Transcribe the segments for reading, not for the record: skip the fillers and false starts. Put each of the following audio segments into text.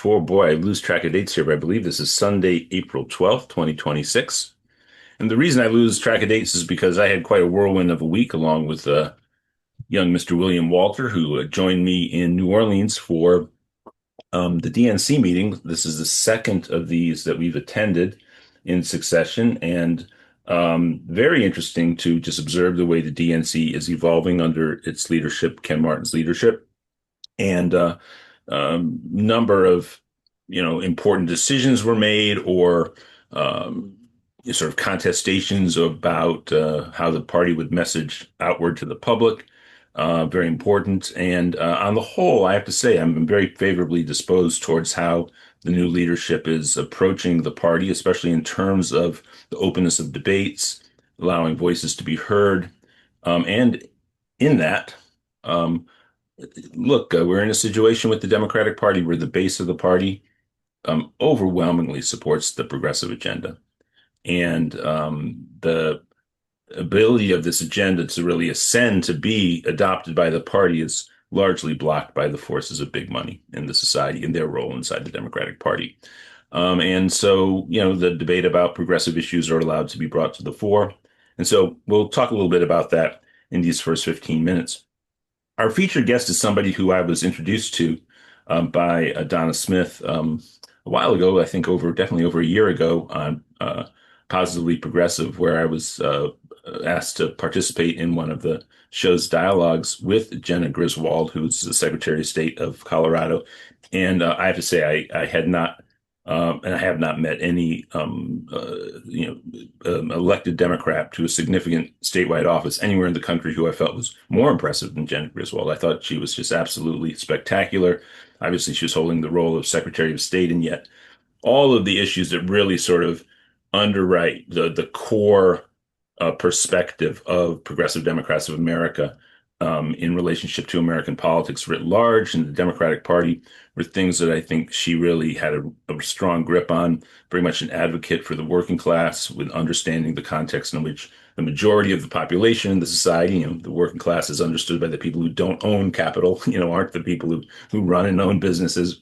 Oh boy, I lose track of dates here, but I believe this is Sunday, April 12th, 2026. And the reason I lose track of dates is because I had quite a whirlwind of a week along with young Mr. William Walter, who joined me in New Orleans for the DNC meeting. This is the second of these that we've attended in succession, and very interesting to just observe the way the DNC is evolving under its leadership, Ken Martin's leadership, and number of important decisions were made or um, sort of contestations about how the party would message outward to the public. Very important. And on the whole, I have to say I'm very favorably disposed towards how the new leadership is approaching the party, especially in terms of the openness of debates, allowing voices to be heard, and in that. Um, Look, we're in a situation with the Democratic Party where the base of the party overwhelmingly supports the progressive agenda. And the ability of this agenda to really ascend to be adopted by the party is largely blocked by the forces of big money in the society and their role inside the Democratic Party. And so, the debate about progressive issues are allowed to be brought to the fore. And so we'll talk a little bit about that in these first 15 minutes. Our featured guest is somebody who I was introduced to by Donna Smith a while ago, I think definitely over a year ago on Positively Progressive, where I was asked to participate in one of the show's dialogues with Jena Griswold, who's the Secretary of State of Colorado. And I have to say, I had not, and I have not met any, elected Democrat to a significant statewide office anywhere in the country who I felt was more impressive than Jena Griswold. I thought she was just absolutely spectacular. Obviously, she was holding the role of Secretary of State, and yet all of the issues that really sort of underwrite the core perspective of progressive Democrats of America in relationship to American politics writ large and the Democratic Party were things that I think she really had a strong grip on, very much an advocate for the working class with understanding the context in which the majority of the population in the society, the working class is understood by the people who don't own capital, aren't the people who run and own businesses,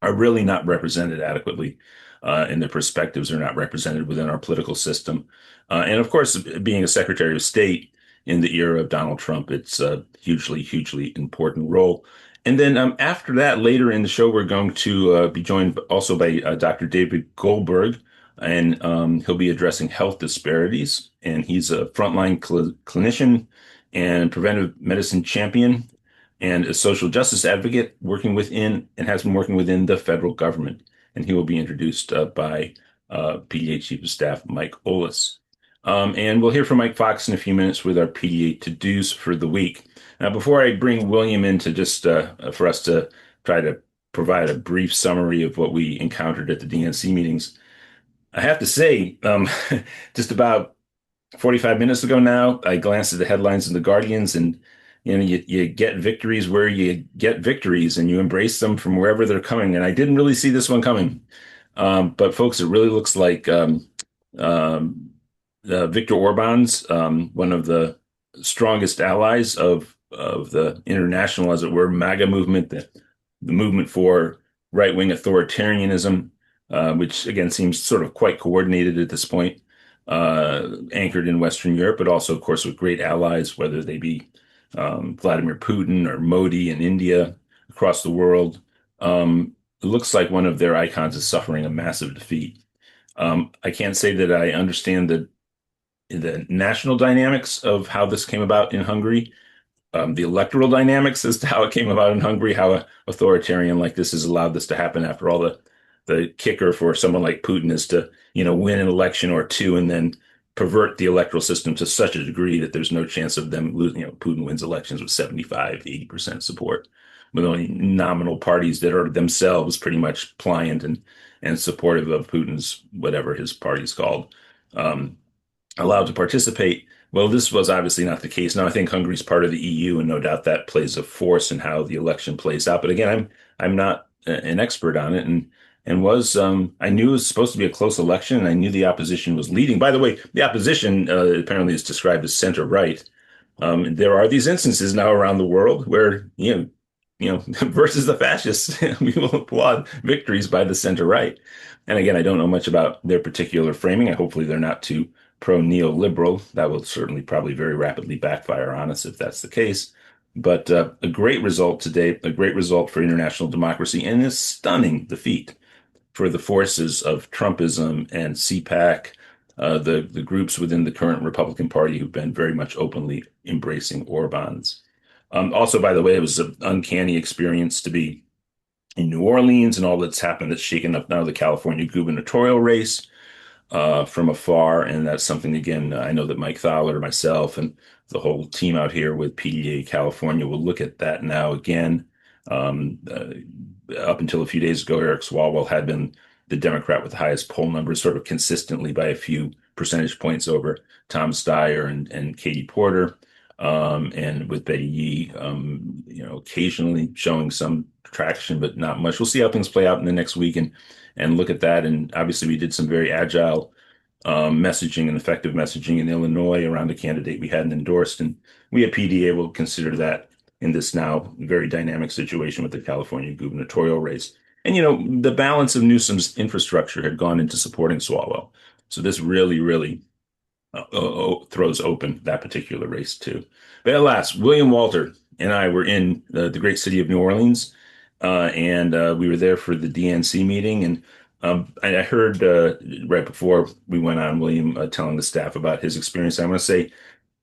are really not represented adequately, and their perspectives are not represented within our political system. And of course, being a Secretary of State in the era of Donald Trump, it's a hugely, hugely important role. And then after that, later in the show, we're going to be joined also by Dr. David Goldberg, and he'll be addressing health disparities. And he's a frontline clinician and preventive medicine champion and a social justice advocate working within and has been working within the federal government. And he will be introduced by PDA Chief of Staff Mike Olis. And we'll hear from Mike Fox in a few minutes with our PDA to-dos for the week. Now, before I bring William in to just for us to try to provide a brief summary of what we encountered at the DNC meetings, I have to say, just about 45 minutes ago now, I glanced at the headlines in the Guardians, and you get victories where you get victories, and you embrace them from wherever they're coming. And I didn't really see this one coming, but folks, it really looks like Viktor Orban's one of the strongest allies of the international, as it were, MAGA movement, the movement for right-wing authoritarianism, which again seems sort of quite coordinated at this point, anchored in Western Europe, but also, of course, with great allies, whether they be Vladimir Putin or Modi in India, across the world. It looks like one of their icons is suffering a massive defeat. I can't say that I understand the national dynamics of how this came about in Hungary, the electoral dynamics as to how it came about in Hungary, how an authoritarian like this has allowed this to happen after all the kicker for someone like Putin is to, win an election or two and then pervert the electoral system to such a degree that there's no chance of them losing. Putin wins elections with 75, 80% support, with only nominal parties that are themselves pretty much pliant and supportive of Putin's, whatever his party's called, allowed to participate. Well, this was obviously not the case. Now, I think Hungary's part of the EU, and no doubt that plays a force in how the election plays out. But again, I'm not an expert on it, and was I knew it was supposed to be a close election, and I knew the opposition was leading. By the way, the opposition apparently is described as center right. There are these instances now around the world where versus the fascists. We will applaud victories by the center right. And again, I don't know much about their particular framing. Hopefully, they're not too pro-neoliberal. That will certainly probably very rapidly backfire on us if that's the case. But a great result today, a great result for international democracy, and a stunning defeat for the forces of Trumpism and CPAC, the groups within the current Republican Party who've been very much openly embracing Orban's. Also, by the way, it was an uncanny experience to be in New Orleans and all that's happened that's shaken up now the California gubernatorial race from afar. And that's something, again, I know that Mike Thaler, myself, and the whole team out here with PDA California will look at that now again. Up until a few days ago, Eric Swalwell had been the Democrat with the highest poll numbers, sort of consistently by a few percentage points over Tom Steyer and Katie Porter. And with Betty Yee, occasionally showing some traction, but not much. We'll see how things play out in the next week and look at that. And obviously, we did some very agile messaging and effective messaging in Illinois around a candidate we hadn't endorsed, and we at PDA will consider that in this now very dynamic situation with the California gubernatorial race. And the balance of Newsom's infrastructure had gone into supporting Swalwell, so this really, really throws open that particular race too. But alas, William Walter and I were in the great city of New Orleans, and we were there for the DNC meeting. And I heard right before we went on, William telling the staff about his experience. I want to say,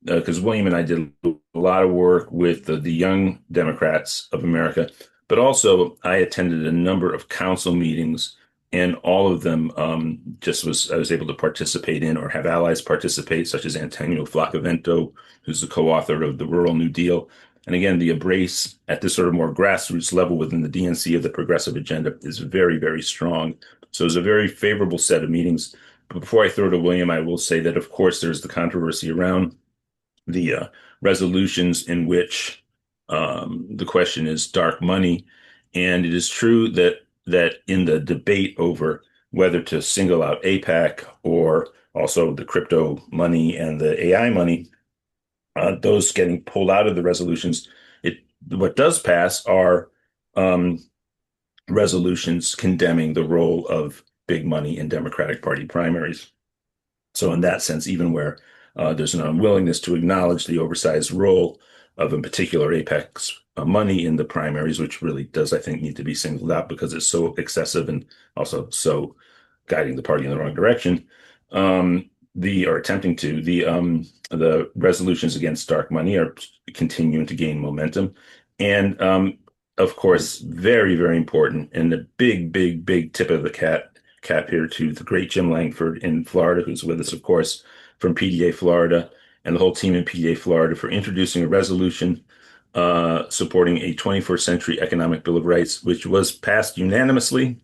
because William and I did a lot of work with the Young Democrats of America, but also I attended a number of council meetings, and all of them I was able to participate in or have allies participate, such as Antonio Flacavento, who's the co-author of the Rural New Deal. And again, the embrace at this sort of more grassroots level within the DNC of the progressive agenda is very, very strong. So it was a very favorable set of meetings. But before I throw to William, I will say that, of course, there's the controversy around the resolutions in which the question is dark money. And it is true that in the debate over whether to single out APAC or also the crypto money and the AI money, those getting pulled out of the resolutions, what does pass are resolutions condemning the role of big money in Democratic Party primaries. So in that sense, even where there's an unwillingness to acknowledge the oversized role of in particular APEC's money in the primaries, which really does, I think, need to be singled out because it's so excessive and also so guiding the party in the wrong direction. Or attempting to the resolutions against dark money are continuing to gain momentum, and of course, very, very important, and the big, big, big tip of the cap here to the great Jim Langford in Florida, who's with us, of course, from PDA Florida, and the whole team in PDA Florida for introducing a resolution supporting a 21st century economic bill of rights, which was passed unanimously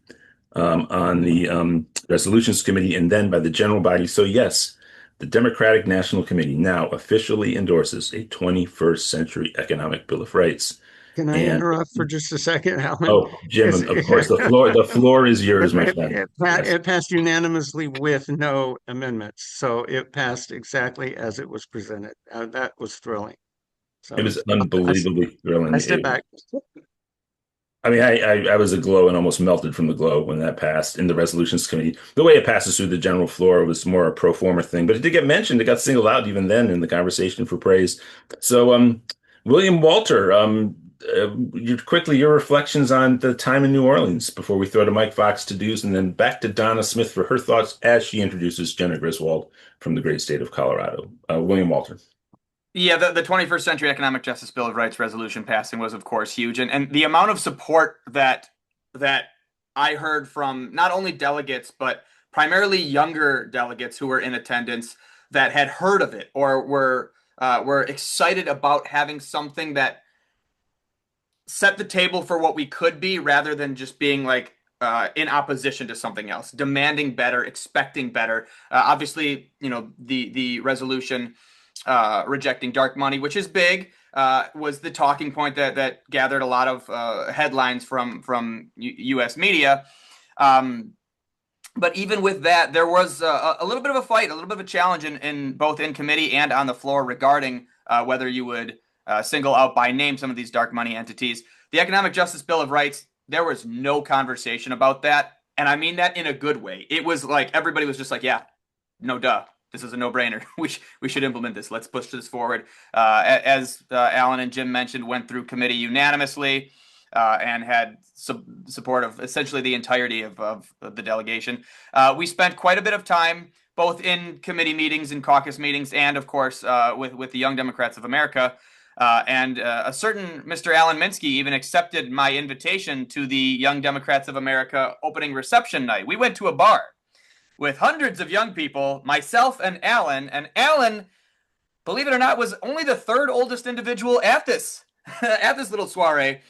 on the resolutions committee and then by the general body. So yes, the Democratic National Committee now officially endorses a 21st century economic bill of rights. Can I And interrupt for just a second, Alan? oh, Jim, Because of course, the floor is yours, my friend. Yes. it passed unanimously with no amendments. So it passed exactly as it was presented. That was thrilling. It So was unbelievably I thrilling. step back. I mean, I was aglow and almost melted from the glow when that passed in the resolutions committee. The way it passes through the general floor was more a pro forma thing, but it did get mentioned. It got singled out even then in the conversation for praise. So, William Walter, quickly your reflections on the time in New Orleans before we throw to Mike Fox to do's, and then back to Donna Smith for her thoughts as she introduces Jena Griswold from the great state of Colorado. William Walter. Yeah, the 21st Century Economic Justice Bill of Rights resolution passing was, of course, huge. And the amount of support that I heard from not only delegates, but primarily younger delegates who were in attendance that had heard of it or were excited about having something that set the table for what we could be rather than just being like in opposition to something else, demanding better, expecting better. Obviously, the resolution rejecting dark money, which is big, was the talking point that gathered a lot of headlines from U.S. media. But even with that, there was a little bit of a fight, a little bit of a challenge in both in committee and on the floor regarding whether you would single out by name some of these dark money entities. The Economic Justice Bill of Rights, there was no conversation about that. And I mean that in a good way. It was like everybody was just like, yeah, no duh. This is a no-brainer. We should implement this. Let's push this forward. As Alan and Jim mentioned, went through committee unanimously and had support of essentially the entirety of the delegation. We spent quite a bit of time both in committee meetings and caucus meetings, and of course with the Young Democrats of America. And a certain Mr. Alan Minsky even accepted my invitation to the Young Democrats of America opening reception night. We went to a bar with hundreds of young people, myself and Alan, believe it or not, was only the third oldest individual at this at this little soiree.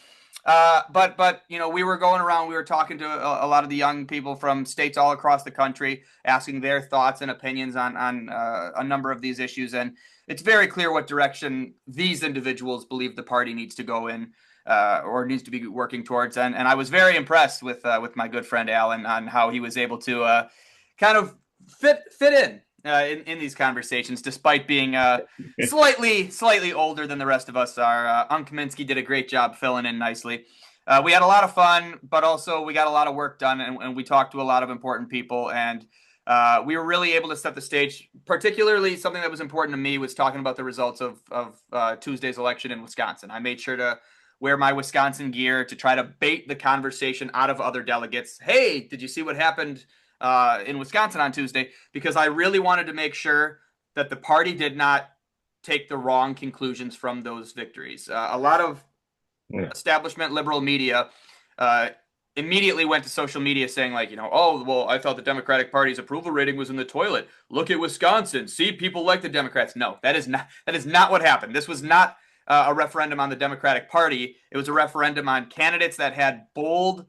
But you know, we were going around, we were talking to a lot of the young people from states all across the country, asking their thoughts and opinions on a number of these issues, and it's very clear what direction these individuals believe the party needs to go in, or needs to be working towards. And I was very impressed with my good friend Alan on how he was able to kind of fit in these conversations, despite being slightly older than the rest of us are. Unc Kaminsky did a great job filling in nicely. We had a lot of fun, but also we got a lot of work done, and we talked to a lot of important people, and we were really able to set the stage. Particularly, something that was important to me was talking about the results of Tuesday's election in Wisconsin. I made sure to wear my Wisconsin gear to try to bait the conversation out of other delegates. Hey, did you see what happened in Wisconsin on Tuesday? Because I really wanted to make sure that the party did not take the wrong conclusions from those victories. A lot of establishment liberal media immediately went to social media saying, like, you know, oh, well, I thought the Democratic Party's approval rating was in the toilet. Look at Wisconsin. See, people like the Democrats. No, that is not what happened. This was not a referendum on the Democratic Party. It was a referendum on candidates that had bold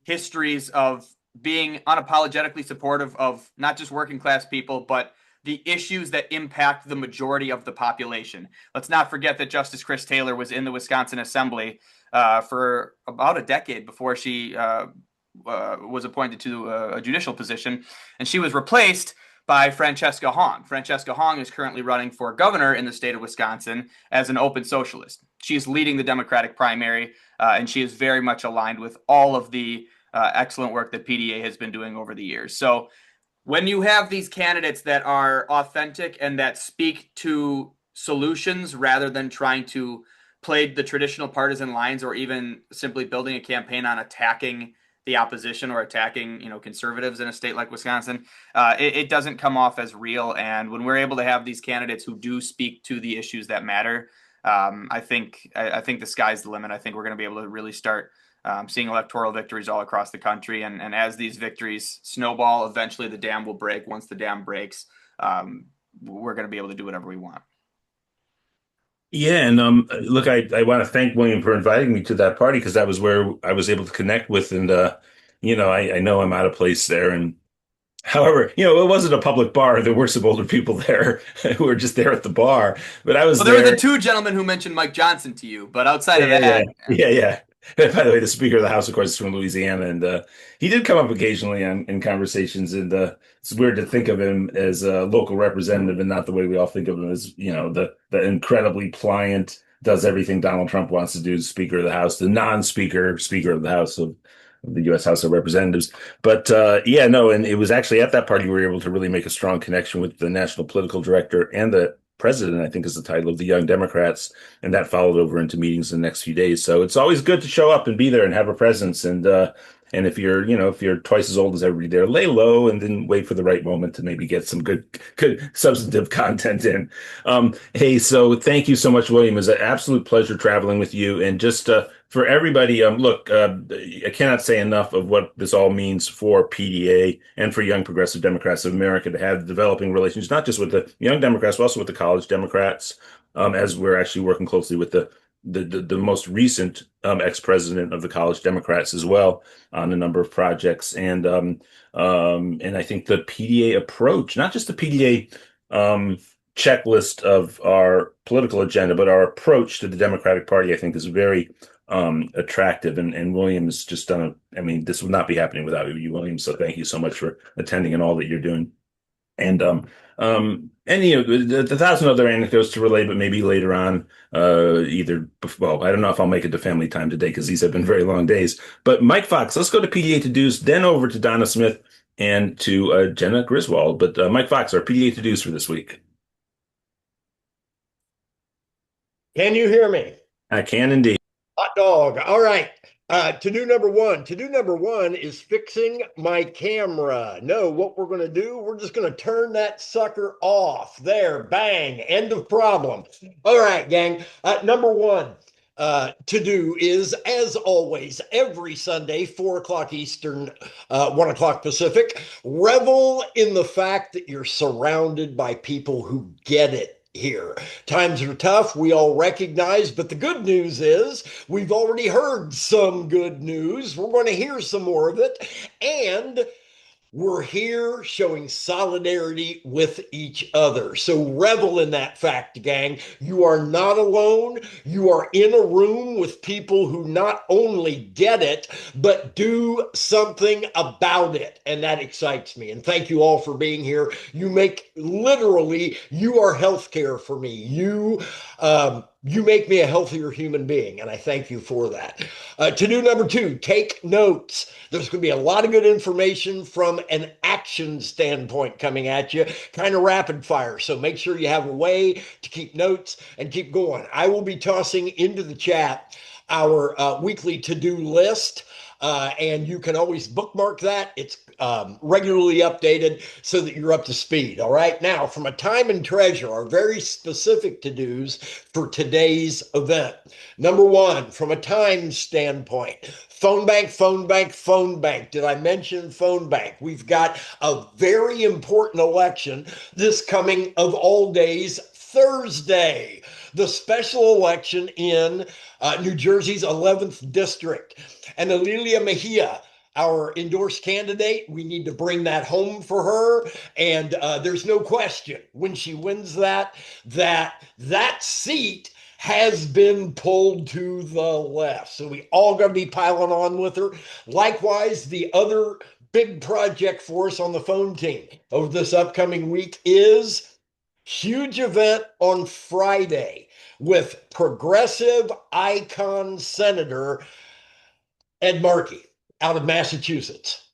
histories of being unapologetically supportive of not just working class people, but the issues that impact the majority of the population. Let's not forget that Justice Chris Taylor was in the Wisconsin Assembly for about a decade before she was appointed to a judicial position, and she was replaced by Francesca Hong. Francesca Hong is currently running for governor in the state of Wisconsin as an open socialist. She's leading the Democratic primary, and she is very much aligned with all of the excellent work that PDA has been doing over the years. So when you have these candidates that are authentic and that speak to solutions rather than trying to play the traditional partisan lines, or even simply building a campaign on attacking the opposition or attacking, you know, conservatives in a state like Wisconsin, it doesn't come off as real. And when we're able to have these candidates who do speak to the issues that matter, I think the sky's the limit. I think we're going to be able to really start seeing electoral victories all across the country. And as these victories snowball, eventually the dam will break. Once the dam breaks, we're going to be able to do whatever we want. Yeah, and look, I want to thank William for inviting me to that party, because that was where I was able to connect with, and you know, I know I'm out of place there, and however, you know, it wasn't a public bar. There were some older people there who were just there at the bar, but I was Well, there were there. the two gentlemen who mentioned Mike Johnson to you, but outside of Yeah, yeah, that, yeah, yeah. By the way, the Speaker of the House, of course, is from Louisiana, and he did come up occasionally in conversations. And it's weird to think of him as a local representative, and not the way we all think of him as, you know, the incredibly pliant, does everything Donald Trump wants to do, Speaker of the House, the non-speaker Speaker of the House of the U.S. House of Representatives. But yeah, no, and it was actually at that party we were able to really make a strong connection with the national political director and the president, I think is the title, of the Young Democrats, and that followed over into meetings in the next few days. So it's always good to show up and be there and have a presence. And if you're, you know, if you're twice as old as everybody there, lay low and then wait for the right moment to maybe get some good substantive content in. Hey, so thank you so much, William. It was an absolute pleasure traveling with you. And just for everybody, look, I cannot say enough of what this all means for PDA and for Young Progressive Democrats of America to have developing relations, not just with the Young Democrats, but also with the college Democrats, as we're actually working closely with the most recent ex-president of the College Democrats as well on a number of projects. And I think the PDA approach, not just the PDA checklist of our political agenda, but our approach to the Democratic Party, I think, is very attractive. And William has just done I mean, this would not be happening without you, William. So thank you so much for attending and all that you're doing. And the thousand other anecdotes to relay, but maybe later on, well, I don't know if I'll make it to family time today because these have been very long days. But Mike Fox, let's go to PDA to do's, then over to Donna Smith and to Jena Griswold. But Mike Fox, our PDA to do's for this week. Can you hear me? I can indeed. Hot dog. All right. To-do number one. To-do number one is fixing my camera. No, what we're going to do, we're just going to turn that sucker off. There, bang, end of problem. All right, gang. Number one to do is, as always, every Sunday, 4 o'clock Eastern, 1 o'clock Pacific, revel in the fact that you're surrounded by people who get it. Here. Times are tough, we all recognize, but the good news is we've already heard some good news. We're going to hear some more of it. And we're here showing solidarity with each other. So revel in that fact, gang. You are not alone. You are in a room with people who not only get it, but do something about it. And that excites me. And thank you all for being here. You make literally, you are healthcare for me. You make me a healthier human being, and I thank you for that. To-do number two, take notes. There's going to be a lot of good information from an action standpoint coming at you, kind of rapid fire. So make sure you have a way to keep notes and keep going. I will be tossing into the chat our weekly to-do list. And you can always bookmark that. It's regularly updated so that you're up to speed. All right. Now, from a time and treasure, our very specific to-dos for today's event. Number one, from a time standpoint, phone bank, phone bank, phone bank. Did I mention phone bank? We've got a very important election this coming of all days, Thursday, the special election in New Jersey's 11th district. And Alilia Mejia, our endorsed candidate, we need to bring that home for her. And there's no question when she wins that seat has been pulled to the left. So we all got to be piling on with her. Likewise, the other big project for us on the phone team over this upcoming week is huge event on Friday with progressive icon Senator Ed Markey out of Massachusetts.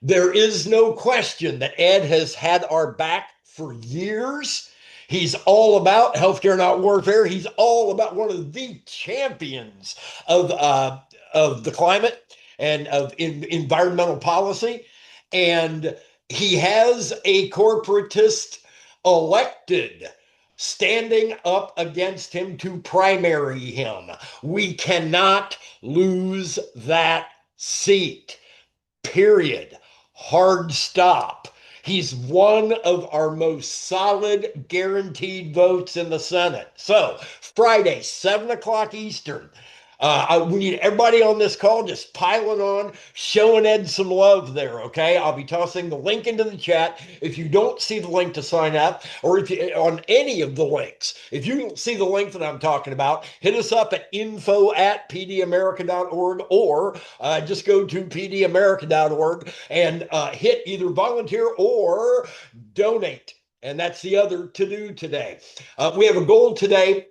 There is no question that Ed has had our back for years. He's all about healthcare, not warfare. He's all about one of the champions of the climate and of environmental policy. And he has a corporatist elected standing up against him to primary him. We cannot lose that seat. Period. Hard stop. He's one of our most solid guaranteed votes in the Senate. So Friday, 7 o'clock Eastern. We need everybody on this call just piling on, showing Ed some love there, okay? I'll be tossing the link into the chat. If you don't see the link to sign up, or if you on any of the links, if you don't see the link that I'm talking about, hit us up at info@pdamerica.org, or just go to pdamerica.org and hit either volunteer or donate. And that's the other to do today. We have a goal today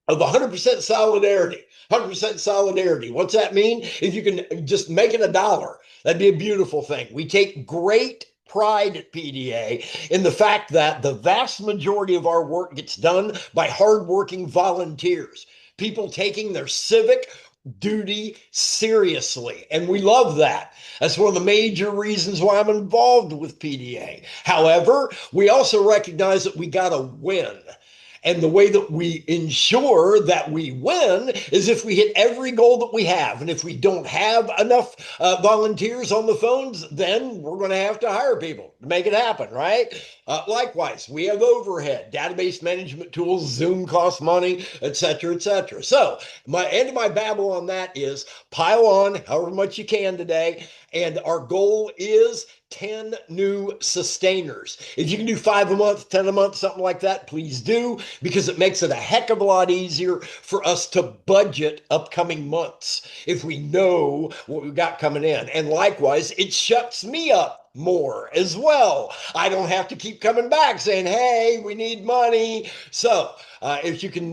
of 100% solidarity. 100% solidarity. What's that mean? If you can just make it $1, that'd be a beautiful thing. We take great pride at PDA in the fact that the vast majority of our work gets done by hardworking volunteers, people taking their civic duty seriously. And we love that. That's one of the major reasons why I'm involved with PDA. However, we also recognize that we got to win. And the way that we ensure that we win is if we hit every goal that we have. And if we don't have enough volunteers on the phones, then we're going to have to hire people to make it happen, right? Likewise, we have overhead, database management tools, Zoom costs money, et cetera, et cetera. So my end of my babble on that is pile on however much you can today. And our goal is 10 new sustainers. If you can do 5 a month, 10 a month, something like that, please do, because it makes it a heck of a lot easier for us to budget upcoming months if we know what we've got coming in. And likewise, it shuts me up more as well. I don't have to keep coming back saying, "Hey, we need money." So, if you can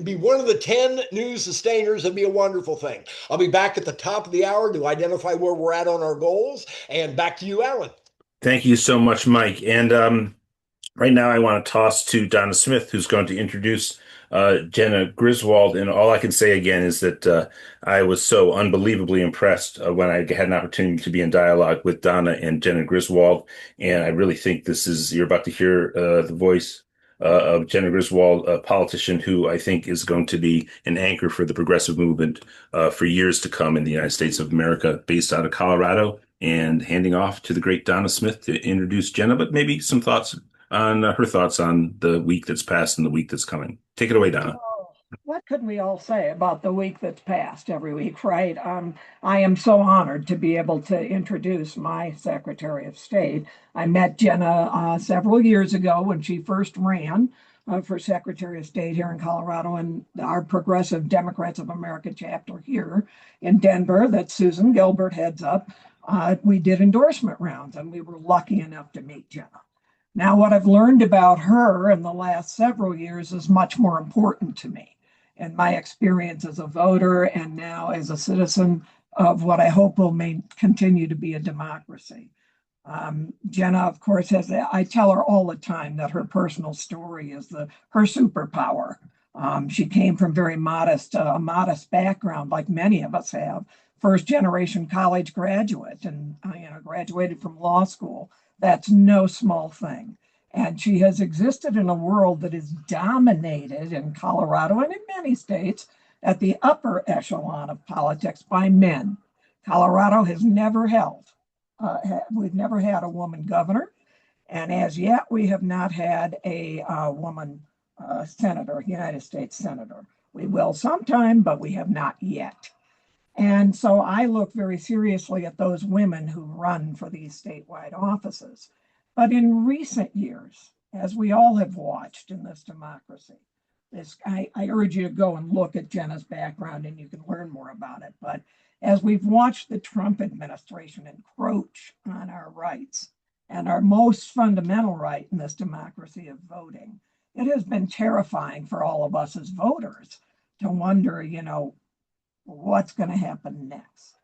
be one of the 10 news sustainers, that'd be a wonderful thing. I'll be back at the top of the hour to identify where we're at on our goals. And back to you, Alan. Thank you so much, Mike. And right now, I want to toss to Donna Smith, who's going to introduce Jena Griswold. And all I can say again is that I was so unbelievably impressed when I had an opportunity to be in dialogue with Donna and Jena Griswold. And I really think you're about to hear the voice of Jena Griswold, a politician who I think is going to be an anchor for the progressive movement for years to come in the United States of America, based out of Colorado. And handing off to the great Donna Smith to introduce Jenna, but maybe some thoughts on her thoughts on the week that's passed and the week that's coming. Take it away, Donna. Oh, what could we all say about the week that's passed every week, right? I am so honored to be able to introduce my Secretary of State. I met Jenna several years ago when she first ran for Secretary of State here in Colorado, and our Progressive Democrats of America chapter here in Denver that Susan Gilbert heads up. We did endorsement rounds, and we were lucky enough to meet Jenna. Now, what I've learned about her in the last several years is much more important to me. And my experience as a voter and now as a citizen of what I hope will continue to be a democracy. Jenna, of course, I tell her all the time that her personal story is her superpower. She came from a modest background, like many of us have. First generation college graduate, and graduated from law school. That's no small thing. And she has existed in a world that is dominated in Colorado and in many states at the upper echelon of politics by men. Colorado has never we've never had a woman governor. And as yet, we have not had a woman senator, United States senator. We will sometime, but we have not yet. And so I look very seriously at those women who run for these statewide offices. But in recent years, as we all have watched in this democracy, I urge you to go and look at Jenna's background and you can learn more about it. But as we've watched the Trump administration encroach on our rights and our most fundamental right in this democracy of voting, it has been terrifying for all of us as voters to wonder, what's going to happen next.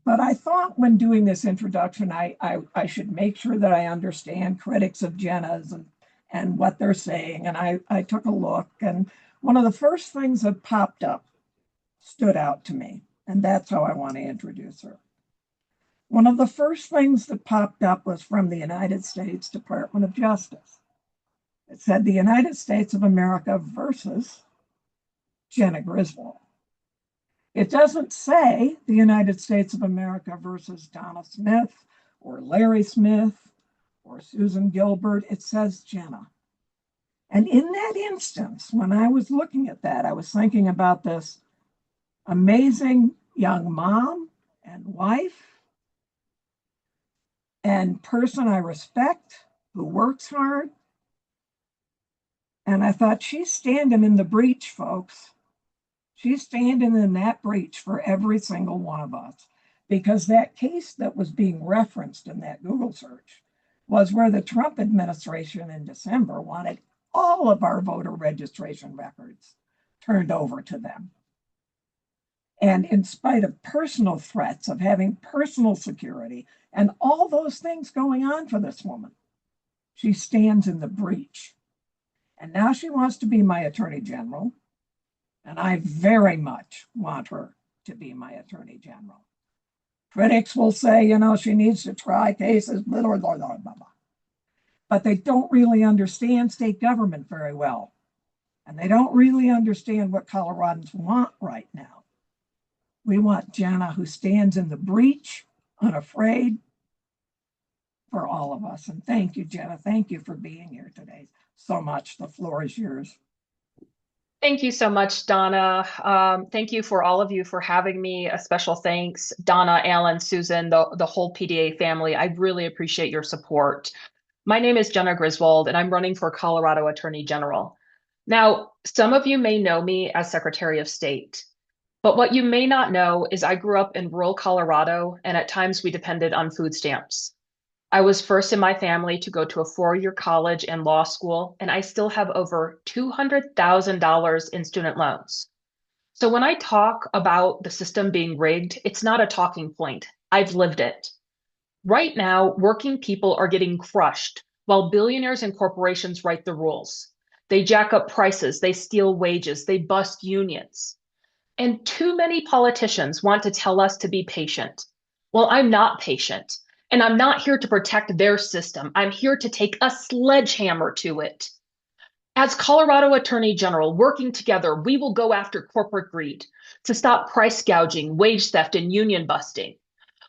But I thought when doing this introduction, I should make sure that I understand critics of Jenna's and what they're saying. And I took a look, and one of the first things that popped up stood out to me, and that's how I want to introduce her. One of the first things that popped up was from the United States Department of Justice. It said the United States of America versus Jena Griswold. It doesn't say the United States of America versus Donna Smith or Larry Smith or Susan Gilbert. It says Jenna. And in that instance, when I was looking at that, I was thinking about this amazing young mom and wife and person I respect who works hard. And I thought, she's standing in the breach, folks. She's standing in that breach for every single one of us, because that case that was being referenced in that Google search was where the Trump administration in December wanted all of our voter registration records turned over to them. And in spite of personal threats of having personal security and all those things going on for this woman, she stands in the breach. And now she wants to be my attorney general. And I very much want her to be my attorney general. Critics will say, she needs to try cases, blah, blah, blah, blah, blah. But they don't really understand state government very well. And they don't really understand what Coloradans want right now. We want Jenna, who stands in the breach, unafraid, for all of us. And thank you, Jenna. Thank you for being here today so much. The floor is yours. Thank you so much, Donna. Thank you for all of you for having me. A special thanks, Donna, Alan, Susan, the whole PDA family. I really appreciate your support. My name is Jena Griswold, and I'm running for Colorado Attorney General. Now, some of you may know me as Secretary of State, But what you may not know is I grew up in rural Colorado, and at times we depended on food stamps. I was first in my family to go to a 4-year college and law school, and I still have over $200,000 in student loans. So when I talk about the system being rigged, it's not a talking point. I've lived it. Right now, working people are getting crushed while billionaires and corporations write the rules. They jack up prices, they steal wages, they bust unions. And too many politicians want to tell us to be patient. Well, I'm not patient, and I'm not here to protect their system. I'm here to take a sledgehammer to it. As Colorado Attorney General, working together, we will go after corporate greed to stop price gouging, wage theft, and union busting.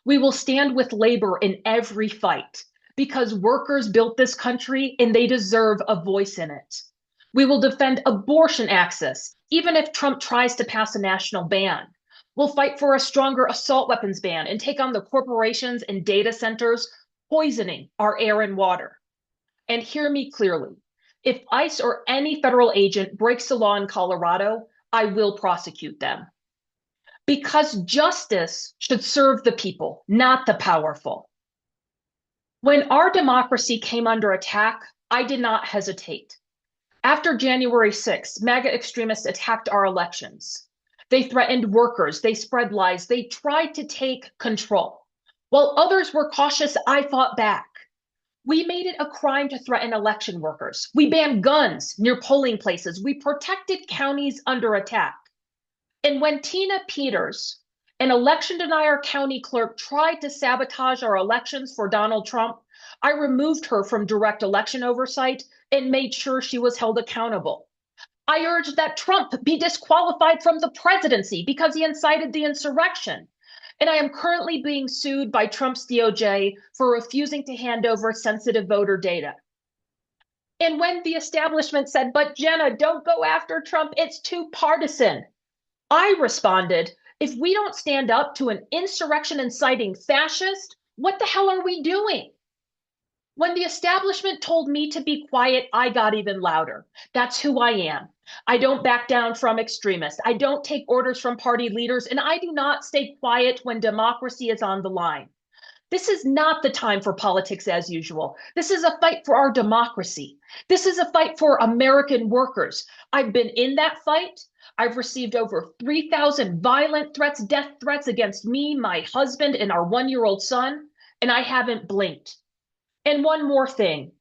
We will stand with labor in every fight because workers built this country and they deserve a voice in it. We will defend abortion access, even if Trump tries to pass a national ban. We'll fight for a stronger assault weapons ban and take on the corporations and data centers poisoning our air and water. And hear me clearly. If ICE or any federal agent breaks the law in Colorado, I will prosecute them. Because justice should serve the people, not the powerful. When our democracy came under attack, I did not hesitate. After January 6th, MAGA extremists attacked our elections. They threatened workers, they spread lies, they tried to take control. While others were cautious, I fought back. We made it a crime to threaten election workers. We banned guns near polling places. We protected counties under attack. And when Tina Peters, an election denier county clerk, tried to sabotage our elections for Donald Trump, I removed her from direct election oversight and made sure she was held accountable. I urged that Trump be disqualified from the presidency because he incited the insurrection. And I am currently being sued by Trump's DOJ for refusing to hand over sensitive voter data. And when the establishment said, but Jena, don't go after Trump, it's too partisan, I responded, if we don't stand up to an insurrection inciting fascist, what the hell are we doing? When the establishment told me to be quiet, I got even louder. That's who I am. I don't back down from extremists. I don't take orders from party leaders, and I do not stay quiet when democracy is on the line. This is not the time for politics as usual. This is a fight for our democracy. This is a fight for American workers. I've been in that fight. I've received over 3,000 violent threats, death threats against me, my husband, and our 1-year-old son, and I haven't blinked. And one more thing,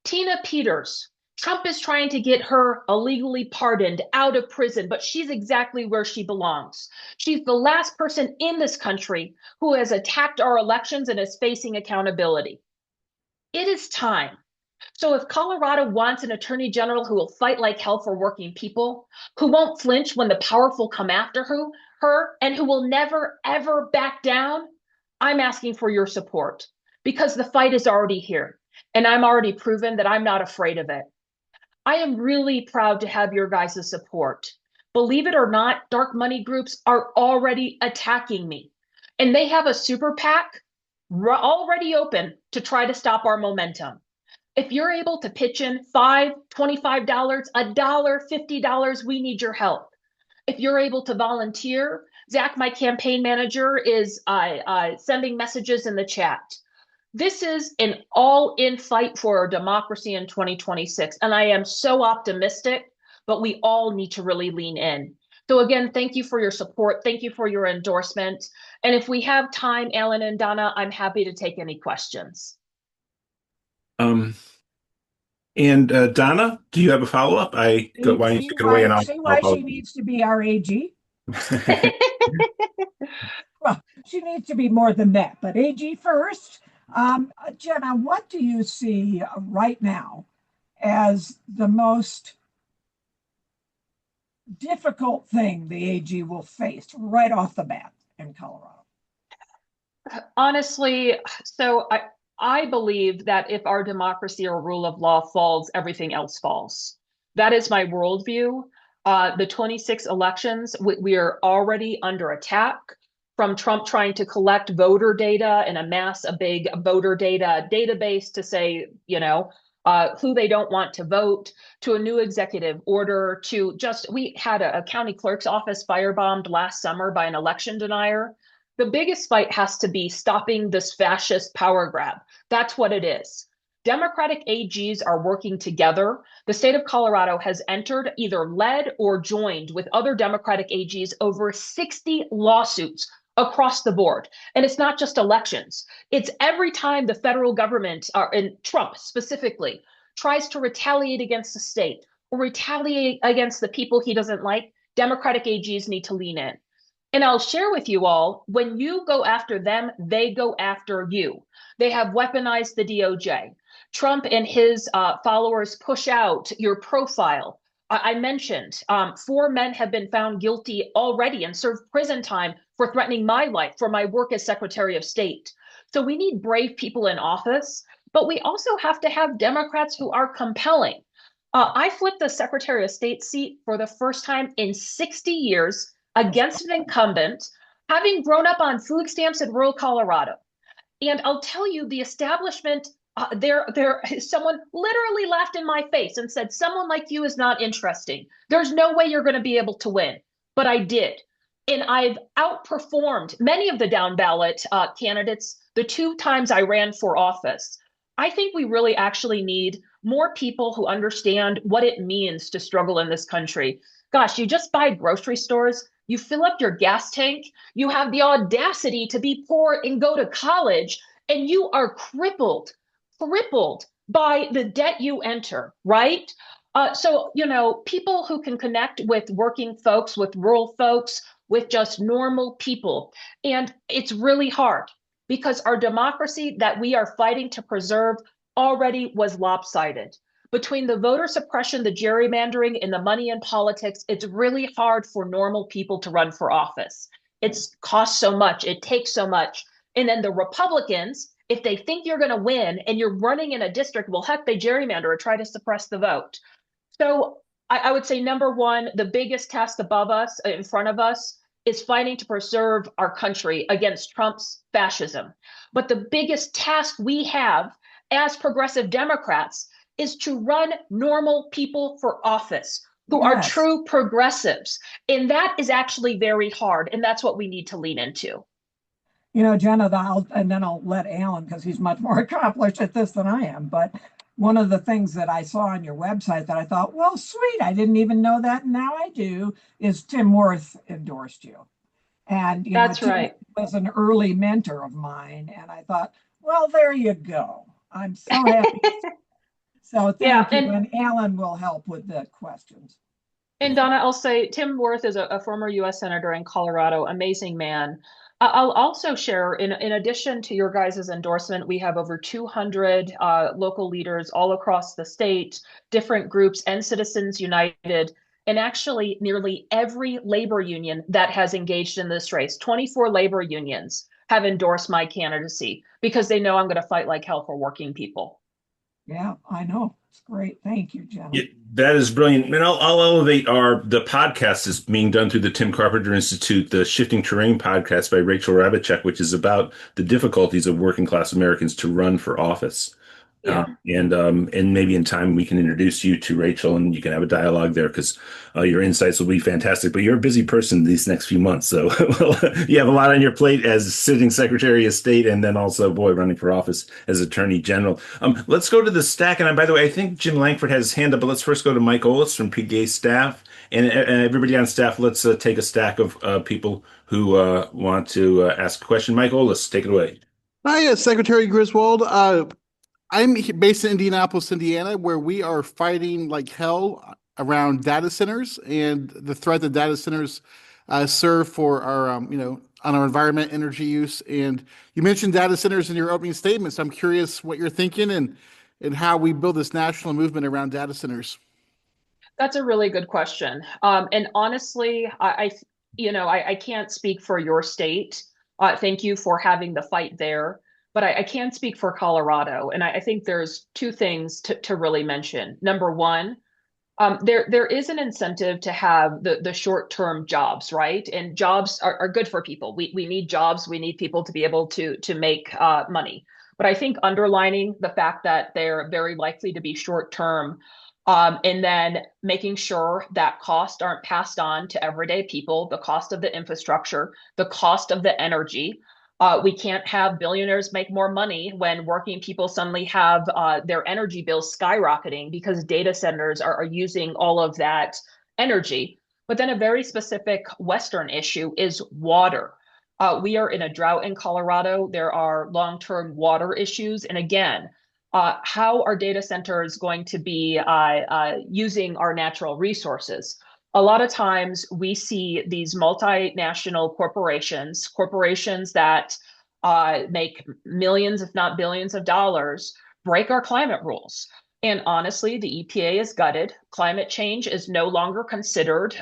Tina Peters, Trump is trying to get her illegally pardoned out of prison, but she's exactly where she belongs. She's the last person in this country who has attacked our elections and is facing accountability. It is time. So if Colorado wants an attorney general who will fight like hell for working people, who won't flinch when the powerful come after her, and who will never, ever back down, I'm asking for your support because the fight is already here. And I'm already proven that I'm not afraid of it. I am really proud to have your guys' support. Believe it or not, dark money groups are already attacking me. And they have a super PAC already open to try to stop our momentum. If you're able to pitch in $5, $25, $1, $50, we need your help. If you're able to volunteer, Zach, my campaign manager, is sending messages in the chat. This is an all-in fight for our democracy in 2026, and I am so optimistic, but we all need to really lean in. So again, thank you for your support. Thank you for your endorsement. And if we have time, Alan and Donna, I'm happy to take any questions. And Donna, do you have a follow-up? Why don't you take it away and See why she needs to be our AG? Well, she needs to be more than that, but AG first. Jena, what do you see right now as the most difficult thing the AG will face right off the bat in Colorado? Honestly, so I believe that if our democracy or rule of law falls, everything else falls. That is my worldview. The 26 elections, we are already under attack from Trump trying to collect voter data and amass a big voter data database to say, who they don't want to vote, to a new executive order, to just, we had a county clerk's office firebombed last summer by an election denier. The biggest fight has to be stopping this fascist power grab. That's what it is. Democratic AGs are working together. The state of Colorado has entered, either led or joined with other Democratic AGs, over 60 lawsuits across the board. And it's not just elections. It's every time the federal government, and Trump specifically, tries to retaliate against the state or retaliate against the people he doesn't like, Democratic AGs need to lean in. And I'll share with you all, when you go after them, they go after you. They have weaponized the DOJ. Trump and his followers push out your profile. I mentioned 4 men have been found guilty already and served prison time for threatening my life for my work as Secretary of State. So we need brave people in office, but we also have to have Democrats who are compelling. I flipped the Secretary of State seat for the first time in 60 years against an incumbent, having grown up on food stamps in rural Colorado. And I'll tell you, the establishment, someone literally laughed in my face and said, someone like you is not interesting. There's no way you're going to be able to win. But I did. And I've outperformed many of the down ballot candidates the 2 times I ran for office. I think we really actually need more people who understand what it means to struggle in this country. Gosh, you just buy grocery stores, you fill up your gas tank, you have the audacity to be poor and go to college, and you are crippled by the debt you enter, right? So, people who can connect with working folks, with rural folks, with just normal people. And it's really hard because our democracy that we are fighting to preserve already was lopsided. Between the voter suppression, the gerrymandering, and the money in politics, it's really hard for normal people to run for office. It's costs so much, it takes so much. And then the Republicans, if they think you're going to win and you're running in a district, well, heck, they gerrymander or try to suppress the vote. So I would say, number one, the biggest task above us, in front of us, is fighting to preserve our country against Trump's fascism. But the biggest task we have as progressive Democrats is to run normal people for office who are true progressives. And that is actually very hard. And that's what we need to lean into. Jena, and then I'll let Alan, because he's much more accomplished at this than I am. But one of the things that I saw on your website that I thought, well, sweet, I didn't even know that, and now I do, is Tim Worth endorsed you. And that's Tim right. was an early mentor of mine, and I thought, well, there you go. I'm so happy. So thank you, and Alan will help with the questions. And Donna, I'll say Tim Worth is a former U.S. Senator in Colorado, amazing man. I'll also share, in addition to your guys' endorsement, we have over 200 local leaders all across the state, different groups, and Citizens United, and actually nearly every labor union that has engaged in this race. 24 labor unions have endorsed my candidacy because they know I'm going to fight like hell for working people. Yeah, I know. It's great. Thank you, Jena. Yeah, that is brilliant. And I'll elevate the podcast is being done through the Tim Carpenter Institute, the Shifting Terrain podcast by Rachel Rabachek, which is about the difficulties of working class Americans to run for office. Yeah. And maybe in time we can introduce you to Rachel and you can have a dialogue there because your insights will be fantastic. But you're a busy person these next few months, so you have a lot on your plate as sitting Secretary of State and then also, running for office as Attorney General. Let's go to the stack. And by the way, I think Jim Langford has his hand up, but let's first go to Mike Ollis from PDA staff. And everybody on staff, let's take a stack of people who want to ask a question. Mike Ollis, take it away. Hi, Secretary Griswold. I'm based in Indianapolis, Indiana, where we are fighting like hell around data centers and the threat that data centers serve for our, on our environment, energy use. And you mentioned data centers in your opening statement, so I'm curious what you're thinking and how we build this national movement around data centers. That's a really good question. And honestly, I can't speak for your state. Thank you for having the fight there. But I can speak for Colorado, and I think there's 2 things to really mention. Number one, there is an incentive to have the short-term jobs, right? And jobs are good for people. We need jobs. We need people to be able to make money. But I think underlining the fact that they're very likely to be short term, and then making sure that costs aren't passed on to everyday people, the cost of the infrastructure, the cost of the energy. We can't have billionaires make more money when working people suddenly have their energy bills skyrocketing because data centers are using all of that energy. But then a very specific Western issue is water. We are in a drought in Colorado. There are long-term water issues. And again, how are data centers going to be using our natural resources? A lot of times we see these multinational corporations that make millions, if not billions of dollars, break our climate rules. And honestly, the EPA is gutted. Climate change is no longer considered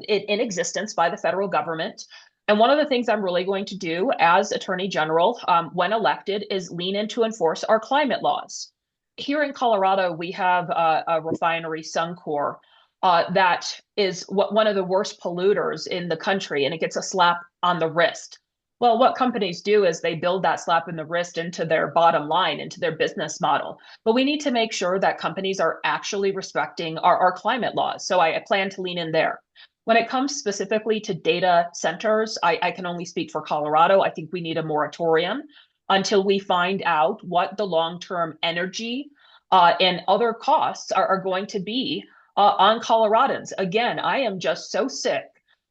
in existence by the federal government. And one of the things I'm really going to do as Attorney General when elected is lean in to enforce our climate laws. Here in Colorado, we have a refinery, Suncor, that is one of the worst polluters in the country, and it gets a slap on the wrist. Well, what companies do is they build that slap in the wrist into their bottom line, into their business model. But we need to make sure that companies are actually respecting our climate laws. So I plan to lean in there. When it comes specifically to data centers, I can only speak for Colorado. I think we need a moratorium until we find out what the long-term energy and other costs are going to be on Coloradans. Again, I am just so sick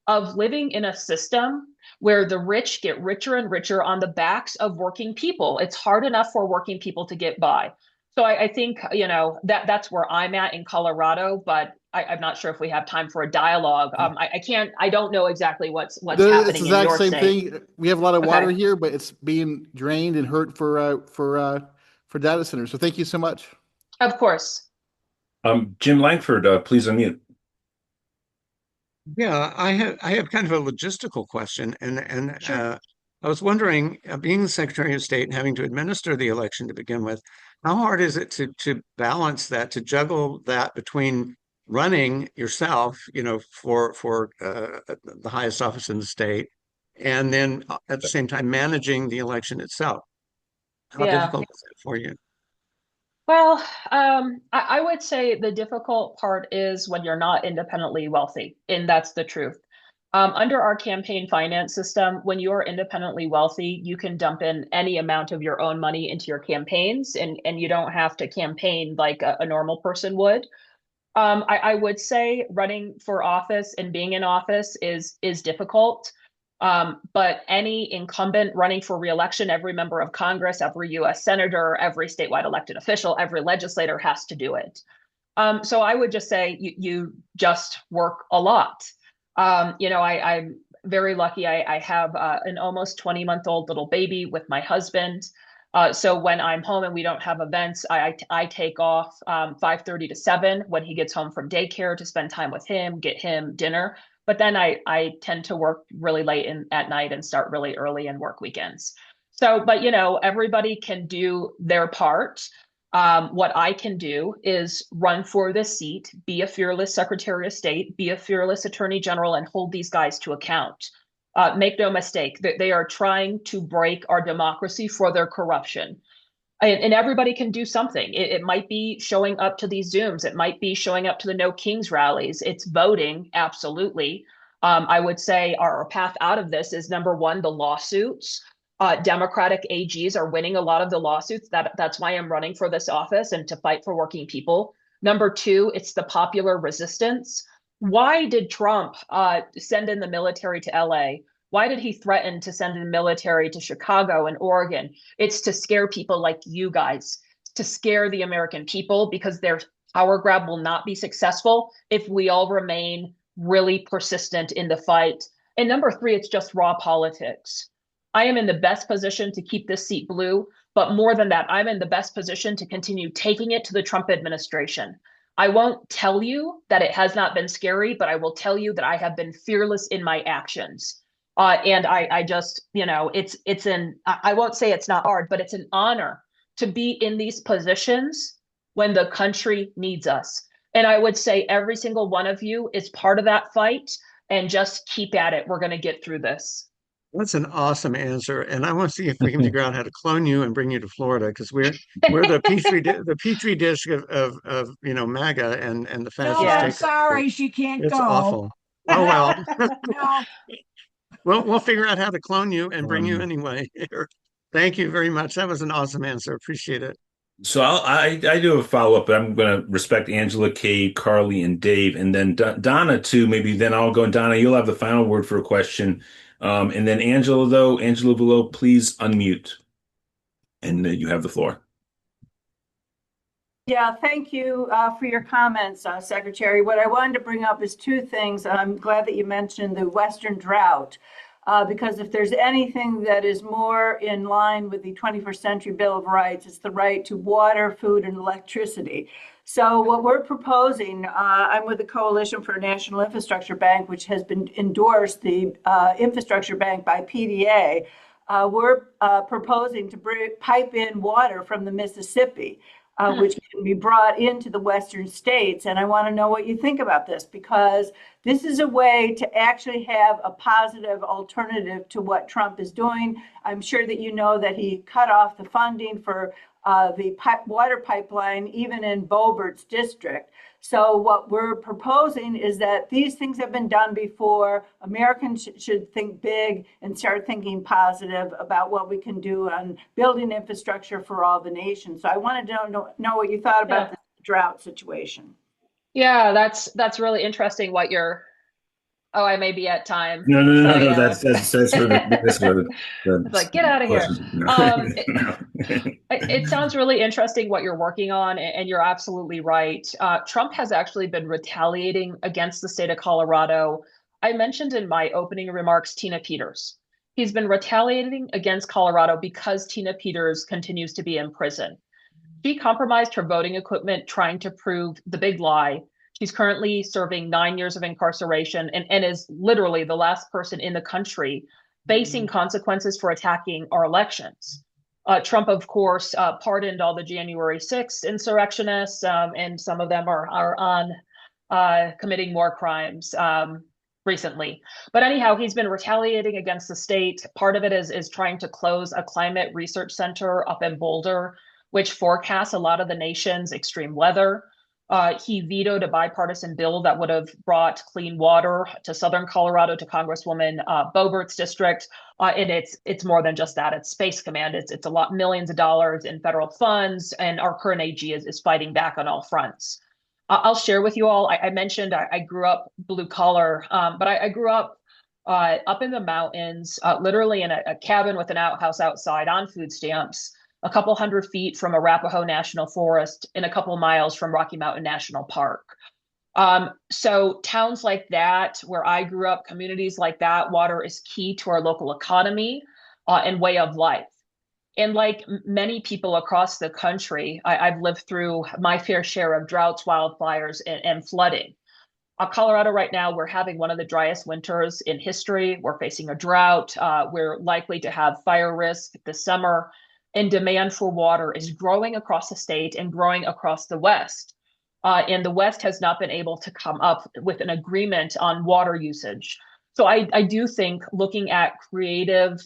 of living in a system where the rich get richer and richer on the backs of working people. It's hard enough for working people to get by. So I think, that's where I'm at in Colorado, but I'm not sure if we have time for a dialogue. I don't know exactly what's It's happening the in exact your same state. thing. We have a lot of water Okay. here, but it's being drained and hurt for data centers. So thank you so much. Of course. Jim Langford, please unmute. Yeah, I have kind of a logistical question, and Sure. I was wondering, being the Secretary of State and having to administer the election to begin with, how hard is it to balance that, to juggle that between running yourself, for the highest office in the state, and then at the same time managing the election itself? How Yeah. difficult is that for you? Well, I would say the difficult part is when you're not independently wealthy, and that's the truth. Under our campaign finance system, when you are independently wealthy, you can dump in any amount of your own money into your campaigns, and you don't have to campaign like a normal person would. I would say running for office and being in office is difficult. But any incumbent running for reelection, every member of Congress, every U.S. senator, every statewide elected official, every legislator has to do it. So I would just say you just work a lot. I'm very lucky. I have an almost 20-month-old little baby with my husband. So when I'm home and we don't have events, I take off 5:30 to 7 when he gets home from daycare to spend time with him, get him dinner. But then I tend to work really late at night and start really early and work weekends. So, but everybody can do their part. What I can do is run for this seat, be a fearless Secretary of State, be a fearless Attorney General, and hold these guys to account. Make no mistake, they are trying to break our democracy for their corruption. And everybody can do something. It might be showing up to these Zooms. It might be showing up to the No Kings rallies. It's voting, absolutely. I would say our path out of this is number one, the lawsuits. Democratic AGs are winning a lot of the lawsuits. That's why I'm running for this office and to fight for working people. Number two, it's the popular resistance. Why did Trump send in the military to LA? Why did he threaten to send in the military to Chicago and Oregon? It's to scare people like you guys, to scare the American people, because their power grab will not be successful if we all remain really persistent in the fight. And number three, it's just raw politics. I am in the best position to keep this seat blue, but more than that, I'm in the best position to continue taking it to the Trump administration. I won't tell you that it has not been scary, but I will tell you that I have been fearless in my actions. And I just, I won't say it's not hard, but it's an honor to be in these positions when the country needs us. And I would say every single one of you is part of that fight, and just keep at it. We're going to get through this. That's an awesome answer, and I want to see if we can figure out how to clone you and bring you to Florida because we're the petri dish of MAGA and the No, fascist I'm Yeah. dictatorship. sorry, she can't It's go. awful. Oh well, No, we'll figure out how to clone you and bring you Um, anyway. Thank you very much. That was an awesome answer. Appreciate it. so I do have a follow up, but I'm going to respect Angela, Kay, Carly, and Dave, and then Donna too. Maybe then I'll go. And Donna, you'll have the final word for a question. And then Angela below, please unmute, and you have the floor. Yeah, thank you for your comments, Secretary. What I wanted to bring up is two things. I'm glad that you mentioned the Western drought, because if there's anything that is more in line with the 21st Century Bill of Rights, it's the right to water, food, and electricity. So what we're proposing, I'm with the Coalition for a National Infrastructure Bank, which has been endorsed, the Infrastructure Bank by PDA. We're proposing to pipe in water from the Mississippi, which can be brought into the Western states. And I want to know what you think about this, because this is a way to actually have a positive alternative to what Trump is doing. I'm sure that you know that he cut off the funding for the water pipeline, even in Bobert's district. So what we're proposing is that these things have been done before. Americans should think big and start thinking positive about what we can do on building infrastructure for all the nations. So I wanted to know what you thought about Yeah. the drought situation. Yeah, that's really interesting what you're. Oh, I may be at time. No. Yeah. That's for It's like, get out of here. questions. No. No. It sounds really interesting what you're working on, and you're absolutely right. Trump has actually been retaliating against the state of Colorado. I mentioned in my opening remarks Tina Peters. He's been retaliating against Colorado because Tina Peters continues to be in prison. She compromised her voting equipment trying to prove the big lie. She's currently serving 9 years of incarceration and is literally the last person in the country facing consequences for attacking our elections. Trump, of course, pardoned all the January 6th insurrectionists, and some of them are on committing more crimes recently. But anyhow, he's been retaliating against the state. Part of it is trying to close a climate research center up in Boulder, which forecasts a lot of the nation's extreme weather. He vetoed a bipartisan bill that would have brought clean water to southern Colorado to Congresswoman Bobert's district. And it's more than just that. It's Space Command. It's a lot, millions of dollars in federal funds, and our current AG is fighting back on all fronts. I'll share with you all. I mentioned I grew up blue collar, but I grew up in the mountains, literally in a cabin with an outhouse outside on food stamps, a couple 100 feet from Arapahoe National Forest and a couple miles from Rocky Mountain National Park. So towns like that, where I grew up, communities like that, water is key to our local economy and way of life. And like many people across the country, I've lived through my fair share of droughts, wildfires, and flooding. Colorado right now, we're having one of the driest winters in history. We're facing a drought. We're likely to have fire risk this summer, and demand for water is growing across the state and growing across the West. And the West has not been able to come up with an agreement on water usage. So I do think looking at creative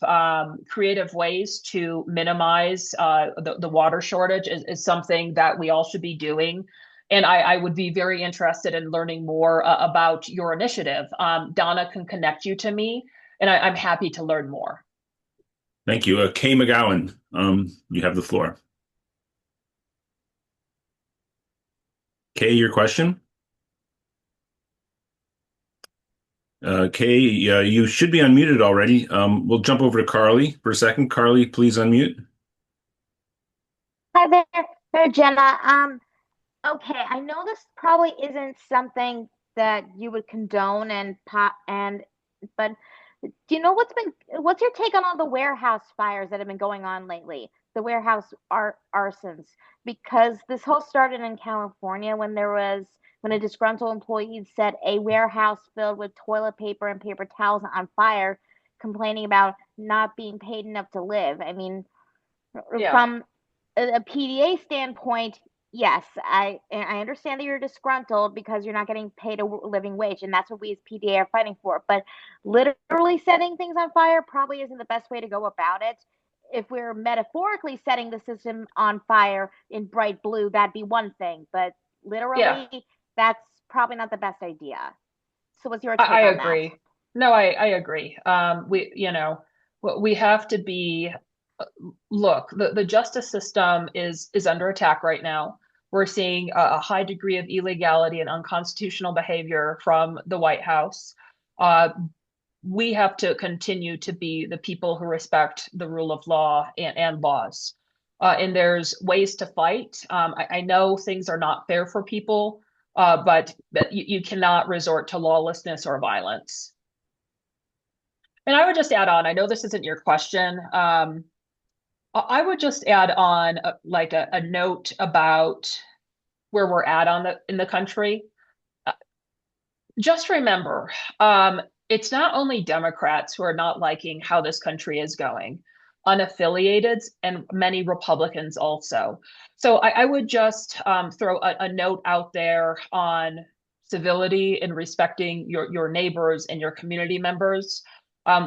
ways to minimize the water shortage is something that we all should be doing. And I would be very interested in learning more about your initiative. Donna can connect you to me, and I'm happy to learn more. Thank you. Kay McGowan, you have the floor. Kay, your question? Kay, you should be unmuted already. We'll jump over to Carly for a second. Carly, please unmute. Hi there, Jenna. Okay, I know this probably isn't something that you would condone but do you know what's your take on all the warehouse fires that have been going on lately? The warehouse arsons, because this whole started in California when a disgruntled employee set a warehouse filled with toilet paper and paper towels on fire, complaining about not being paid enough to live. I mean, Yeah. from a PDA standpoint, Yes, I understand that you're disgruntled because you're not getting paid a living wage, and that's what we as PDA are fighting for. But literally setting things on fire probably isn't the best way to go about it. If we're metaphorically setting the system on fire in bright blue, that'd be one thing. But Yeah, literally, that's probably not the best idea. So what's your I take on that? agree. No, I agree. We have to be, look, the justice system is under attack right now. We're seeing a high degree of illegality and unconstitutional behavior from the White House. Uh, we have to continue to be the people who respect the rule of law and laws. And there's ways to fight. I know things are not fair for people, but you cannot resort to lawlessness or violence. And I would just add on, I know this isn't your question. I would just add on a note about where we're at in the country. Just remember, it's not only Democrats who are not liking how this country is going, unaffiliated and many Republicans also. So I would just throw a note out there on civility and respecting your neighbors and your community members.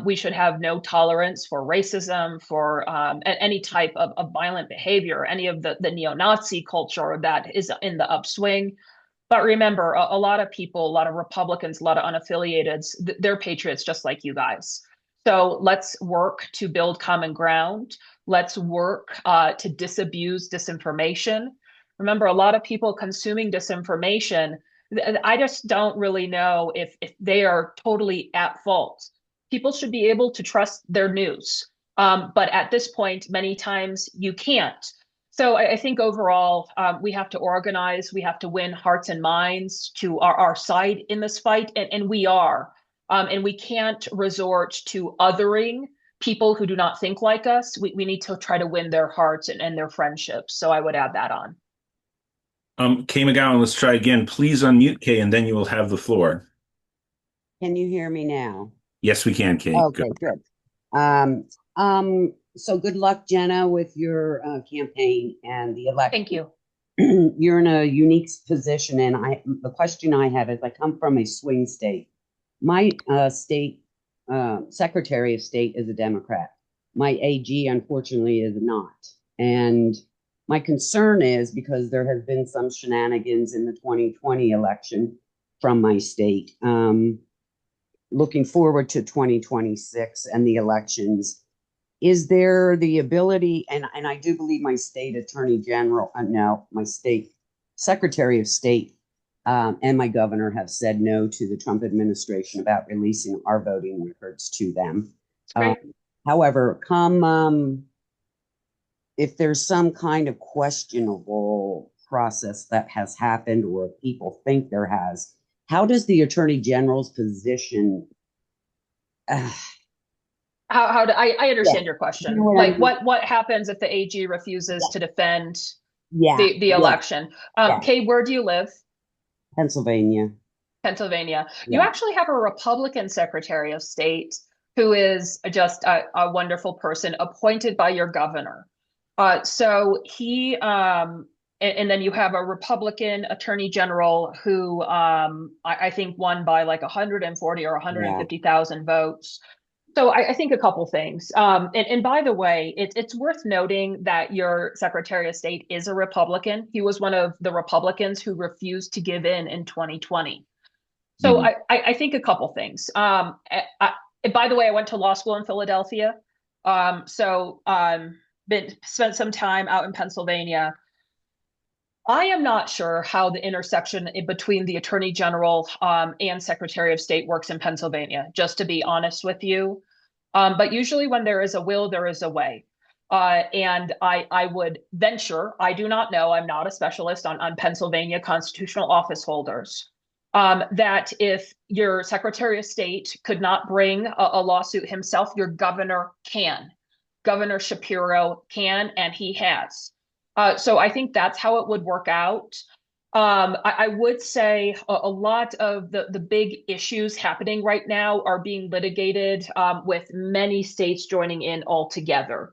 We should have no tolerance for racism, for any type of violent behavior, any of the neo-Nazi culture that is in the upswing. But remember, a lot of people, a lot of Republicans, a lot of unaffiliateds, they're patriots just like you guys. So let's work to build common ground. Let's work to disabuse disinformation. Remember, a lot of people consuming disinformation, I just don't really know if they are totally at fault. People should be able to trust their news. But at this point, many times you can't. So I think overall, we have to organize. We have to win hearts and minds to our side in this fight, and we are. And we can't resort to othering people who do not think like us. We need to try to win their hearts and their friendships. So I would add that on. Kay McGowan, let's try again. Please unmute Kay, and then you will have the floor. Can you hear me now? Yes, we can, Kay. Okay, good. So good luck, Jena, with your campaign and the election. Thank you. You're in a unique position, and the question I have is, I come from a swing state. My state Secretary of State is a Democrat. My AG, unfortunately, is not. And my concern is, because there has been some shenanigans in the 2020 election from my state, looking forward to 2026 and the elections, is there the ability, and I do believe my state attorney general, no, my state secretary of state and my governor have said no to the Trump administration about releasing our voting records to them. However, if there's some kind of questionable process that has happened, or people think there has, how does the attorney general's position How do I understand your question? You know what Like I mean? what happens if the AG refuses to defend Yeah, the election? yeah. Kay, where do you live? Pennsylvania. Pennsylvania. You Yeah. actually have a Republican Secretary of State who is just a wonderful person appointed by your governor. So he and then you have a Republican Attorney General who I think won by like 140 or 150,000 votes. So I think a couple things. And by the way, it's worth noting that your Secretary of State is a Republican. He was one of the Republicans who refused to give in 2020. So I think a couple things. By the way, I went to law school in Philadelphia. Spent some time out in Pennsylvania. I am not sure how the intersection between the Attorney General and Secretary of State works in Pennsylvania, just to be honest with you. But usually when there is a will, there is a way. And I would venture, I do not know, I'm not a specialist on Pennsylvania constitutional office holders, that if your Secretary of State could not bring a lawsuit himself, your governor can. Governor Shapiro can, and he has. So I think that's how it would work out. I would say a lot of the big issues happening right now are being litigated with many states joining in all together.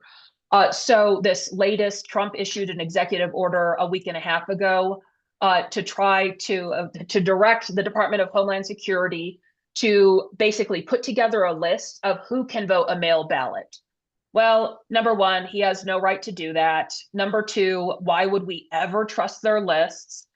So this latest, Trump issued an executive order a week and a half ago to try to direct the Department of Homeland Security to basically put together a list of who can vote a mail ballot. Well, number one, he has no right to do that. Number two, why would we ever trust their lists?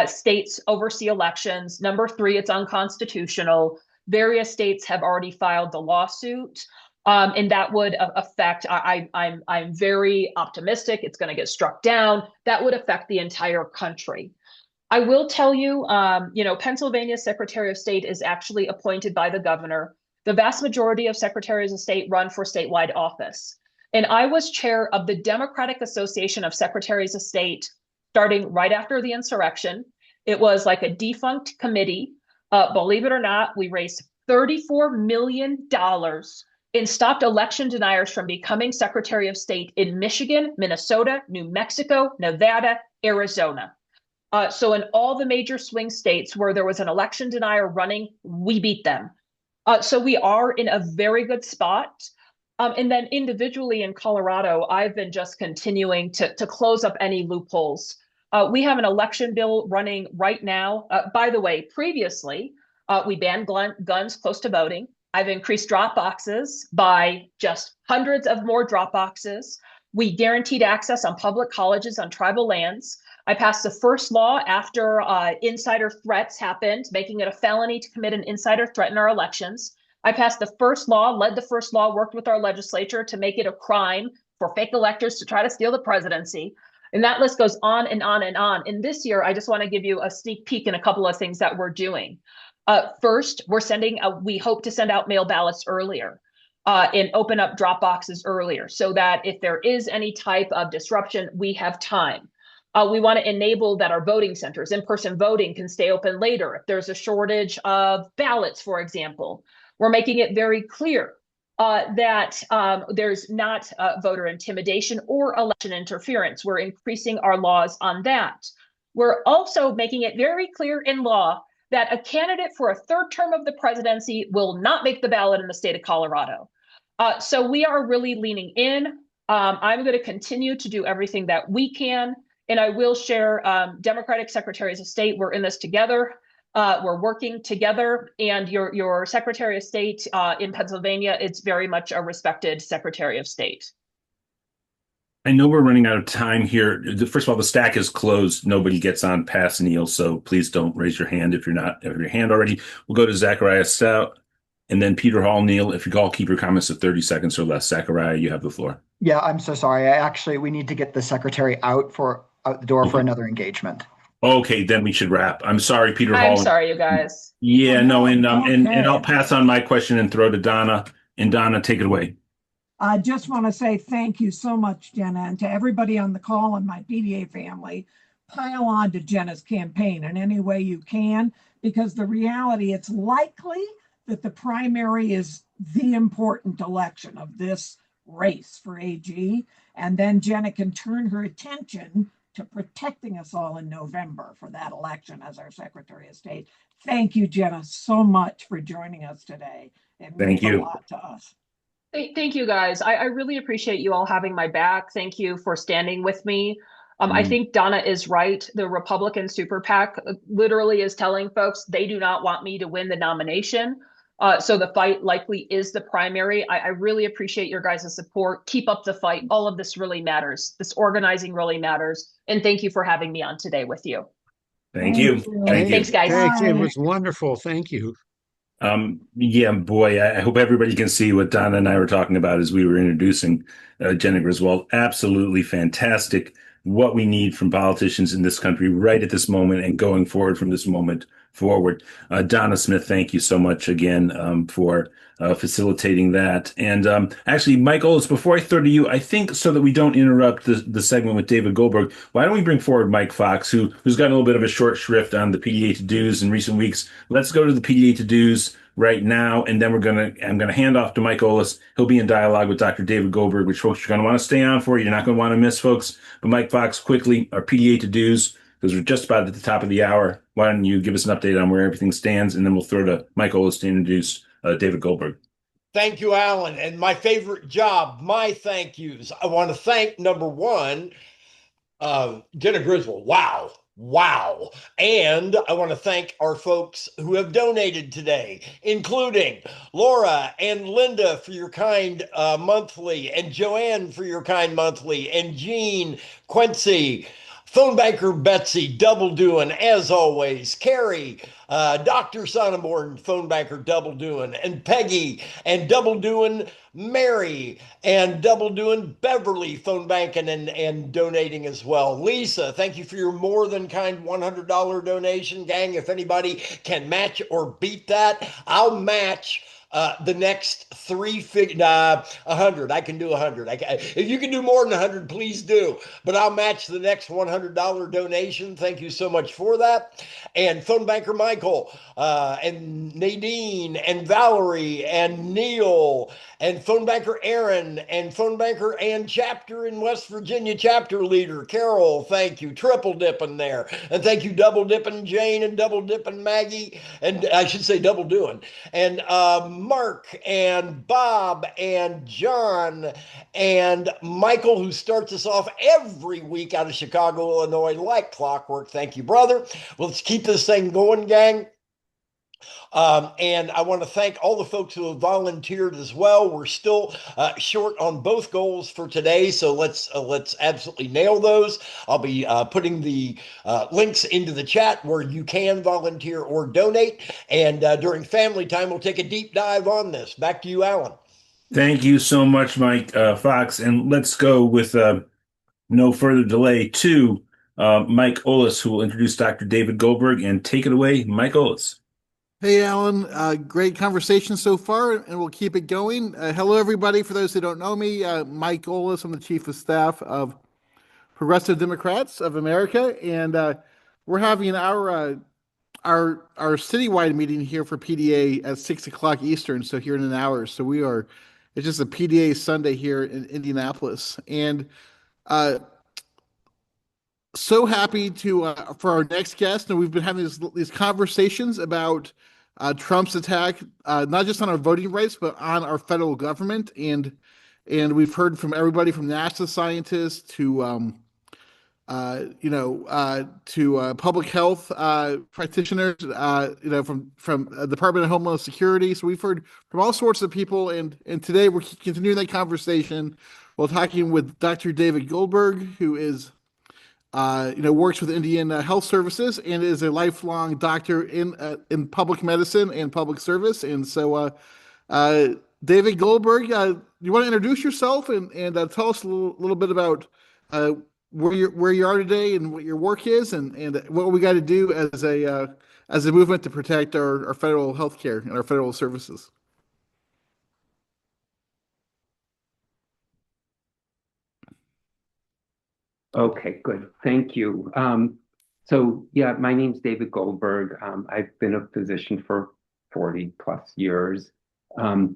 States oversee elections. Number three, it's unconstitutional. Various states have already filed the lawsuit. And that would affect, I'm very optimistic it's going to get struck down. That would affect the entire country. I will tell you, Pennsylvania's Secretary of State is actually appointed by the governor. The vast majority of secretaries of state run for statewide office. And I was chair of the Democratic Association of Secretaries of State starting right after the insurrection. It was like a defunct committee. Believe it or not, we raised $34 million and stopped election deniers from becoming Secretary of State in Michigan, Minnesota, New Mexico, Nevada, Arizona. So in all the major swing states where there was an election denier running, we beat them. So we are in a very good spot. And then individually in Colorado, I've been just continuing to close up any loopholes. We have an election bill running right now. By the way, previously, we banned guns close to voting. I've increased drop boxes by just hundreds of more drop boxes. We guaranteed access on public colleges on tribal lands. I passed the first law after insider threats happened, making it a felony to commit an insider threat in our elections. I passed the first law, led the first law, worked with our legislature to make it a crime for fake electors to try to steal the presidency. And that list goes on and on and on. And this year, I just want to give you a sneak peek in a couple of things that we're doing. First, we hope to send out mail ballots earlier and open up drop boxes earlier so that if there is any type of disruption, we have time. We want to enable that our voting centers, in-person voting, can stay open later. If there's a shortage of ballots, for example, we're making it very clear that there's not voter intimidation or election interference. We're increasing our laws on that. We're also making it very clear in law that a candidate for a third term of the presidency will not make the ballot in the state of Colorado. So we are really leaning in. I'm going to continue to do everything that we can. And I will share Democratic secretaries of state. We're in this together. We're working together. And your Secretary of State in Pennsylvania, it's very much a respected Secretary of State. I know we're running out of time here. First of all, the stack is closed. Nobody gets on past Neil, so please don't raise your hand if your hand already. We'll go to Zachariah Stout and then Peter Hall. Neil, if you all keep your comments to 30 seconds or less. Zachariah, you have the floor. Yeah, I'm so sorry. We need to get the secretary out the door for another engagement. Okay, then we should wrap. I'm sorry, Peter Hall. I'm sorry, you guys. Yeah, no, and I'll pass on my question and throw to Donna. And Donna, take it away. I just want to say thank you so much, Jena, and to everybody on the call and my PDA family. Pile on to Jena's campaign in any way you can, because the reality, it's likely that the primary is the important election of this race for AG, and then Jena can turn her attention to protecting us all in November for that election as our Secretary of State. Thank you, Jena, so much for joining us today. It means a lot to us. Thank you, guys. I really appreciate you all having my back. Thank you for standing with me. I think Donna is right. The Republican Super PAC literally is telling folks they do not want me to win the nomination. So the fight likely is the primary. I really appreciate your guys' support. Keep up the fight. All of this really matters. This organizing really matters. And thank you for having me on today with you. Thank you. Thanks, guys. It was wonderful. Thank you. Yeah, boy, I hope everybody can see what Donna and I were talking about as we were introducing Jena Griswold. Absolutely fantastic. What we need from politicians in this country right at this moment and going forward from this moment forward. Donna Smith, thank you so much again for facilitating that. And actually, Mike Olds, before I throw to you, I think so that we don't interrupt the segment with David Goldberg, why don't we bring forward Mike Fox, who's got a little bit of a short shrift on the PDA to-dos in recent weeks. Let's go to the PDA to-dos right now, and then I'm gonna hand off to Mike Olds. He'll be in dialogue with Dr. David Goldberg, which folks you're gonna want to stay on for. You're not gonna want to miss, folks. But Mike Fox, quickly, our PDA to-dos, because we're just about at the top of the hour. Why don't you give us an update on where everything stands, and then we'll throw to Mike Olds to introduce David Goldberg. Thank you, Alan. And my favorite job, my thank yous. I want to thank number one, Jena Griswold. Wow. Wow. And I want to thank our folks who have donated today, including Laura and Linda for your kind monthly, and Joanne for your kind monthly, and Jean, Quincy, phone banker Betsy, double doing as always, Carrie, Dr. Sonneborn, phone banker double doing, and Peggy, and double doing Mary, and double doing Beverly, phone banking and donating as well. Lisa, thank you for your more than kind $100 donation. Gang, if anybody can match or beat that, I'll match the next 100. I can do 100. If you can do more than 100, please do. But I'll match the next $100 donation. Thank you so much for that. And phone banker Michael, and Nadine, and Valerie, and Neil, and phone banker Aaron, and phone banker and chapter in West Virginia chapter leader Carol. Thank you. Triple dipping there. And thank you, double dipping Jane, and double dipping Maggie, and I should say double doing. And Mark, and Bob, and John, and Michael, who starts us off every week out of Chicago, Illinois, like clockwork. Thank you, brother. Well, let's keep this thing going, gang. And I want to thank all the folks who have volunteered as well. We're still short on both goals for today, so let's absolutely nail those. I'll be putting the links into the chat where you can volunteer or donate. And during family time, we'll take a deep dive on this. Back to you, Alan. Thank you so much, Mike Fox. And let's go with no further delay to Mike Ollis, who will introduce Dr. David Goldberg. And take it away, Mike Ollis. Hey, Alan. Great conversation so far, and we'll keep it going. Hello, everybody. For those who don't know me, Mike Ollis. I'm the Chief of Staff of Progressive Democrats of America, and we're having our citywide meeting here for PDA at 6 o'clock Eastern, so here in an hour. So it's just a PDA Sunday here in Indianapolis, and so happy to for our next guest. And we've been having these conversations about Trump's attack, not just on our voting rights, but on our federal government. And we've heard from everybody from NASA scientists to to public health practitioners, from Department of Homeland Security. So we've heard from all sorts of people, and today we're continuing that conversation while talking with Dr. David Goldberg, who is works with Indian Health Services and is a lifelong doctor in public medicine and public service. And so, David Goldberg, you want to introduce yourself and tell us a little bit about where you are today and what your work is, and what we got to do as a movement to protect our federal health care and our federal services. Okay, good. Thank you. So yeah, my name's David Goldberg. I've been a physician for 40 plus years. The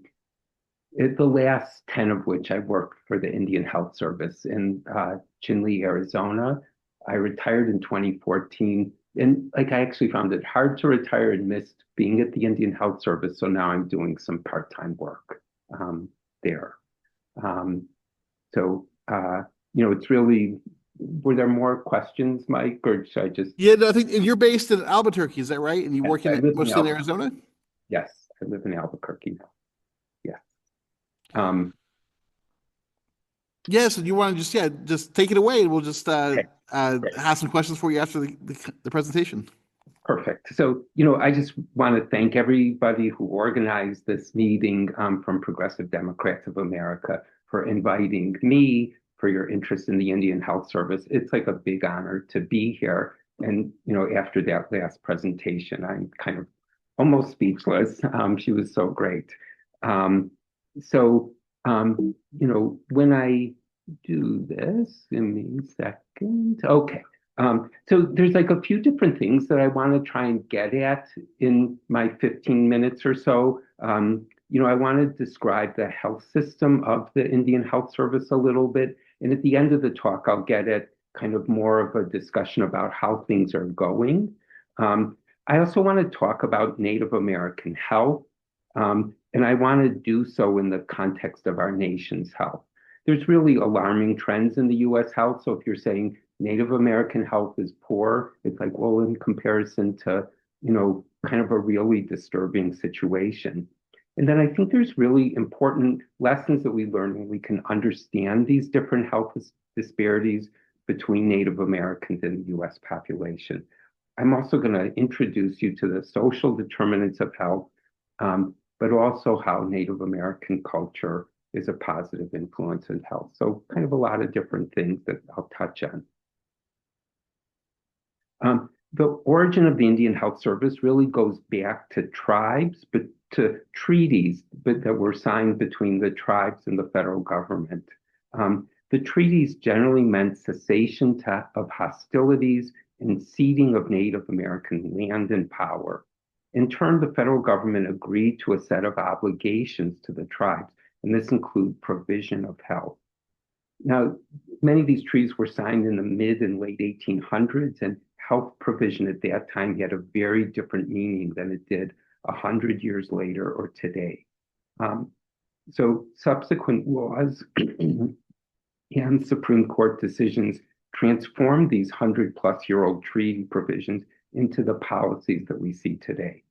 last 10 of which I worked for the Indian Health Service in Chinle, Arizona. I retired in 2014, and I actually found it hard to retire and missed being at the Indian Health Service. So now I'm doing some part-time work there. It's really. Were there more questions, Mike, or should I just? Yeah, no, I think you're based in Albuquerque, is that right? And you work mostly in Arizona? Yes, I live in Albuquerque now. Yes, and you want to just take it away, and we'll just have some questions for you after the presentation. Perfect. So, I just want to thank everybody who organized this meeting from Progressive Democrats of America for inviting me, for your interest in the Indian Health Service. It's like a big honor to be here. And, after that last presentation, I'm kind of almost speechless. She was so great. When I do this, give me a second. Okay. So there's like a few different things that I want to try and get at in my 15 minutes or so. I want to describe the health system of the Indian Health Service a little bit. And at the end of the talk, I'll get at kind of more of a discussion about how things are going. I also want to talk about Native American health. And I want to do so in the context of our nation's health. There's really alarming trends in the US health. So if you're saying Native American health is poor, it's like, well, in comparison to, kind of a really disturbing situation. And then I think there's really important lessons that we learn when we can understand these different health disparities between Native Americans and the US population. I'm also going to introduce you to the social determinants of health, but also how Native American culture is a positive influence in health. So kind of a lot of different things that I'll touch on. The origin of the Indian Health Service really goes back to tribes, but to treaties that were signed between the tribes and the federal government. The treaties generally meant cessation of hostilities and ceding of Native American land and power. In turn, the federal government agreed to a set of obligations to the tribes, and this include provision of health. Now, many of these treaties were signed in the mid and late 1800s, and health provision at that time had a very different meaning than it did 100 years later or today. So subsequent laws and Supreme Court decisions transformed these 100-plus-year-old treaty provisions into the policies that we see today.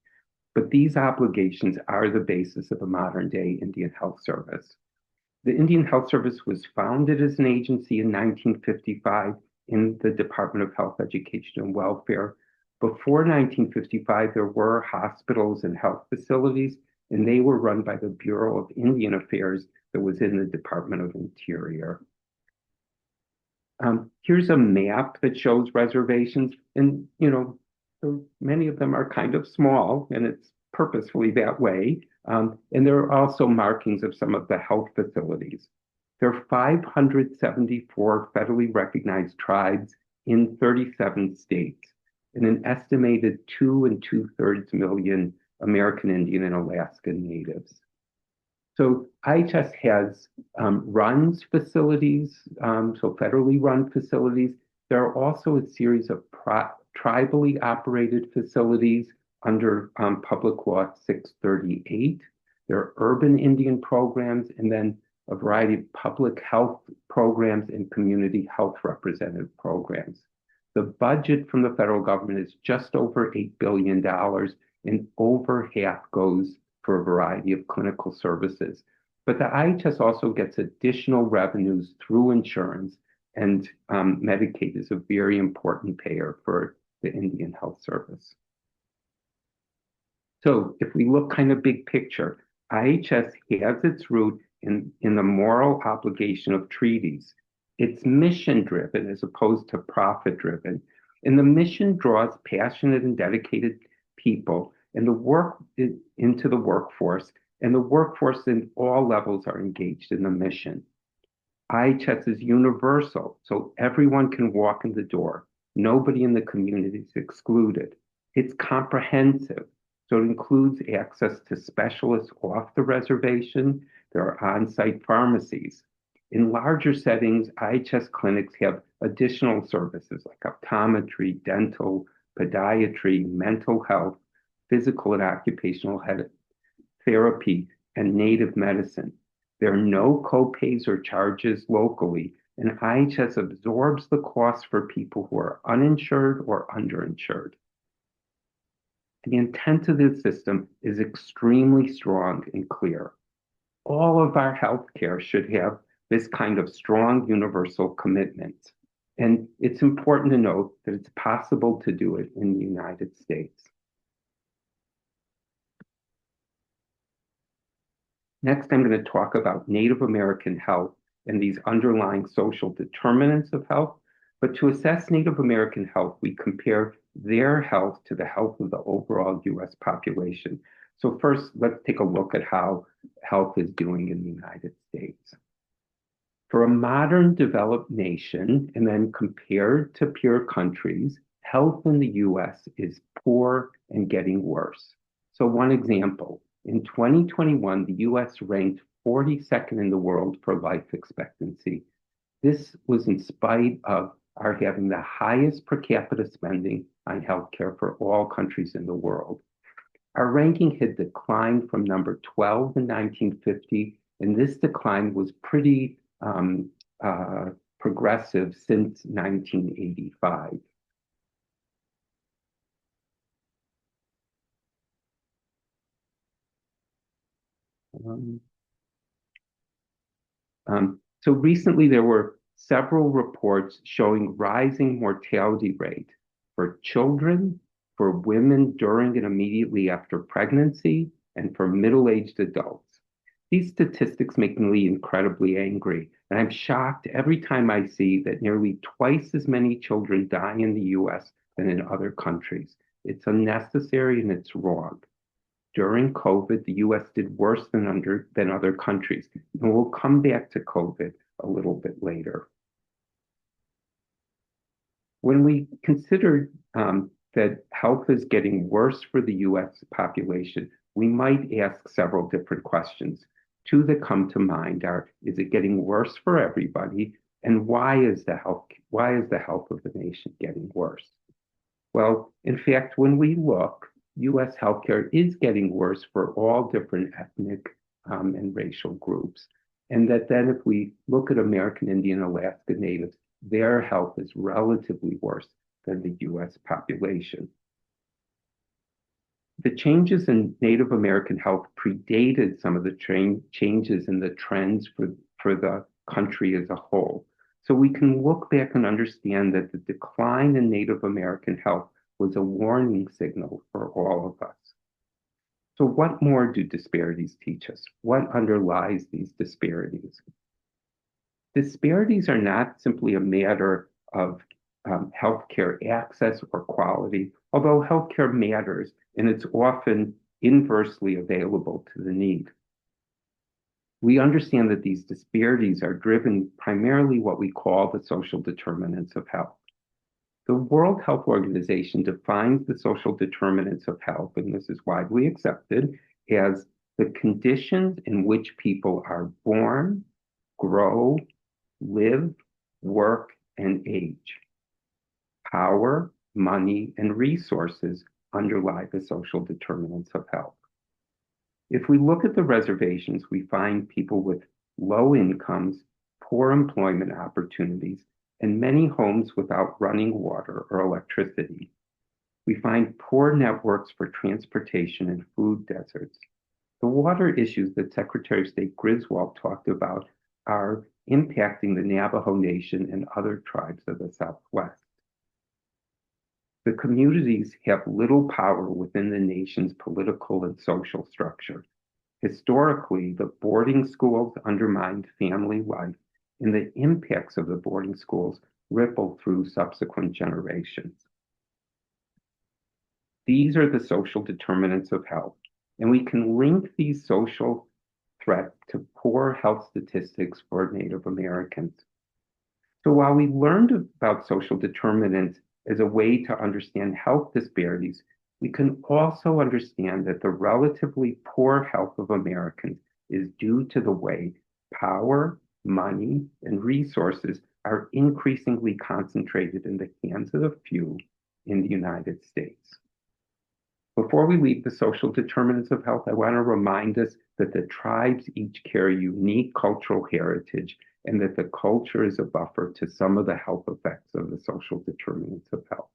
But these obligations are the basis of the modern-day Indian Health Service. The Indian Health Service was founded as an agency in 1955 in the Department of Health, Education, and Welfare. Before 1955, there were hospitals and health facilities, and they were run by the Bureau of Indian Affairs that was in the Department of Interior. Here's a map that shows reservations, and many of them are kind of small, and it's purposefully that way. And there are also markings of some of the health facilities. There are 574 federally recognized tribes in 37 states, and an estimated 2 2/3 million American Indian and Alaskan natives. So IHS has runs facilities, so federally run facilities. There are also a series of tribally operated facilities under Public Law 638. There are urban Indian programs, and then a variety of public health programs and community health representative programs. The budget from the federal government is just over $8 billion, and over half goes for a variety of clinical services. But the IHS also gets additional revenues through insurance, and Medicaid is a very important payer for the Indian Health Service. So if we look kind of big picture, IHS has its root in the moral obligation of treaties. It's mission-driven as opposed to profit-driven. And the mission draws passionate and dedicated people and into the workforce, and the workforce in all levels are engaged in the mission. IHS is universal, so everyone can walk in the door. Nobody in the community is excluded. It's comprehensive, so it includes access to specialists off the reservation. There are on-site pharmacies. In larger settings, IHS clinics have additional services like optometry, dental, podiatry, mental health, physical and occupational therapy, and native medicine. There are no co-pays or charges locally, and IHS absorbs the costs for people who are uninsured or underinsured. The intent of this system is extremely strong and clear. All of our healthcare should have this kind of strong universal commitment. And it's important to note that it's possible to do it in the United States. Next, I'm going to talk about Native American health and these underlying social determinants of health. But to assess Native American health, we compare their health to the health of the overall US population. So first, let's take a look at how health is doing in the United States. For a modern developed nation, and then compared to peer countries, health in the US is poor and getting worse. So one example, in 2021, the US ranked 42nd in the world for life expectancy. This was in spite of our having the highest per capita spending on healthcare for all countries in the world. Our ranking had declined from number 12 in 1950, and this decline was pretty progressive since 1985. So recently there were several reports showing rising mortality rate for children, for women during and immediately after pregnancy, and for middle-aged adults. These statistics make me incredibly angry, and I'm shocked every time I see that nearly twice as many children die in the US than in other countries. It's unnecessary and it's wrong. During COVID, the US did worse than other countries, and we'll come back to COVID a little bit later. When we consider that health is getting worse for the US population, we might ask several different questions. Two that come to mind are, is it getting worse for everybody? And why is the health of the nation getting worse? Well, in fact, when we look, US healthcare is getting worse for all different ethnic and racial groups. And that then if we look at American Indian, Alaska Natives, their health is relatively worse than the US population. The changes in Native American health predated some of the changes in the trends for the country as a whole. So we can look back and understand that the decline in Native American health was a warning signal for all of us. So what more do disparities teach us? What underlies these disparities? Disparities are not simply a matter of healthcare access or quality, although healthcare matters and it's often inversely available to the need. We understand that these disparities are driven primarily what we call the social determinants of health. The World Health Organization defines the social determinants of health, and this is widely accepted, as the conditions in which people are born, grow, live, work, and age. Power, money, and resources underlie the social determinants of health. If we look at the reservations, we find people with low incomes, poor employment opportunities, and many homes without running water or electricity. We find poor networks for transportation and food deserts. The water issues that Secretary of State Griswold talked about are impacting the Navajo Nation and other tribes of the Southwest. The communities have little power within the nation's political and social structure. Historically, the boarding schools undermined family life, and the impacts of the boarding schools ripple through subsequent generations. These are the social determinants of health, and we can link these social threats to poor health statistics for Native Americans. So while we learned about social determinants as a way to understand health disparities, we can also understand that the relatively poor health of Americans is due to the way power, money, and resources are increasingly concentrated in the hands of the few in the United States. Before we leave the social determinants of health, I want to remind us that the tribes each carry unique cultural heritage and that the culture is a buffer to some of the health effects of the social determinants of health.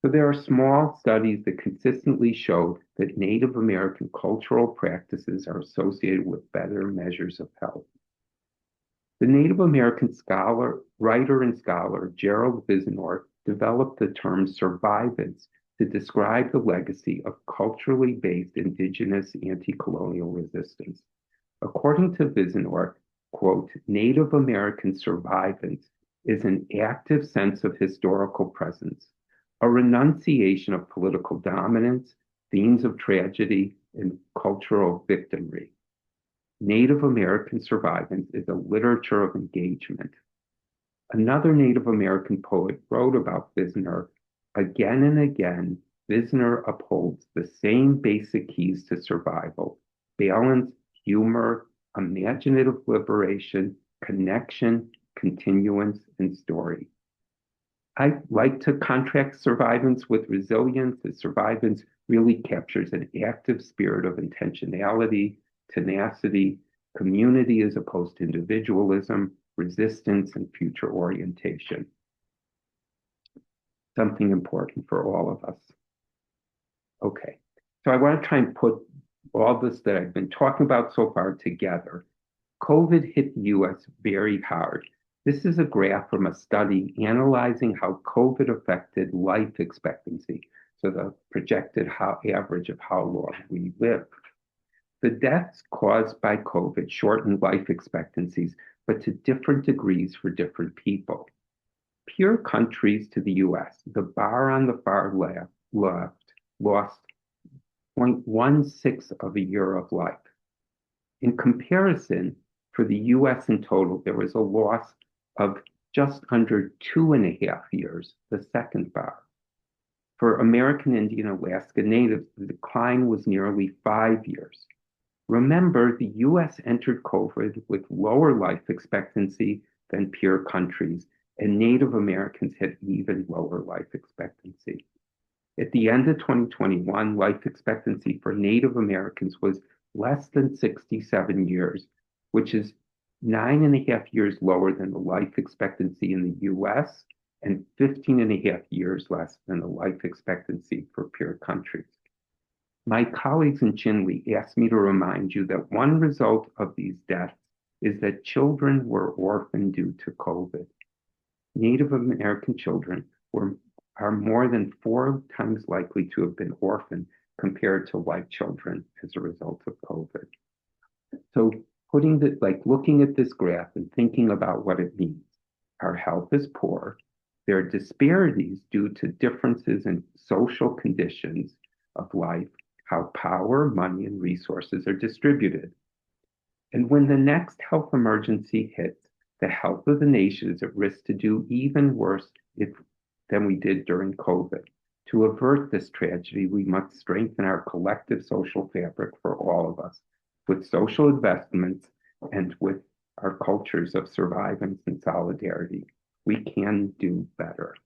So there are small studies that consistently show that Native American cultural practices are associated with better measures of health. The Native American writer and scholar Gerald Visnor developed the term survivance to describe the legacy of culturally based indigenous anti-colonial resistance. According to Visnor, quote, Native American survivance is an active sense of historical presence, a renunciation of political dominance, themes of tragedy, and cultural victimry. Native American survivance is a literature of engagement. Another Native American poet wrote about Visnor. Again and again, Visnor upholds the same basic keys to survival: balance, humor, imaginative liberation, connection, continuance, and story. I like to contrast survivance with resilience, as survivance really captures an active spirit of intentionality, tenacity, community as opposed to individualism, resistance, and future orientation. Something important for all of us. Okay, so I want to try and put all this that I've been talking about so far together. COVID hit the US very hard. This is a graph from a study analyzing how COVID affected life expectancy, so the projected average of how long we live. The deaths caused by COVID shortened life expectancies, but to different degrees for different people. Peer countries to the US, the bar on the far left lost 0.16 of a year of life. In comparison, for the US in total, there was a loss of just under 2.5 years, the second bar. For American Indian Alaska Natives, the decline was nearly 5 years. Remember, the US entered COVID with lower life expectancy than peer countries, and Native Americans had even lower life expectancy. At the end of 2021, life expectancy for Native Americans was less than 67 years, which is 9.5 years lower than the life expectancy in the US and 15.5 years less than the life expectancy for peer countries. My colleagues in Chinle asked me to remind you that one result of these deaths is that children were orphaned due to COVID. Native American children are more than 4 times likely to have been orphaned compared to white children as a result of COVID. So looking at this graph and thinking about what it means. Our health is poor. There are disparities due to differences in social conditions of life, how power, money, and resources are distributed. And when the next health emergency hits, the health of the nation is at risk to do even worse than we did during COVID. To avert this tragedy, we must strengthen our collective social fabric for all of us, with social investments and with our cultures of survivance and solidarity. We can do better.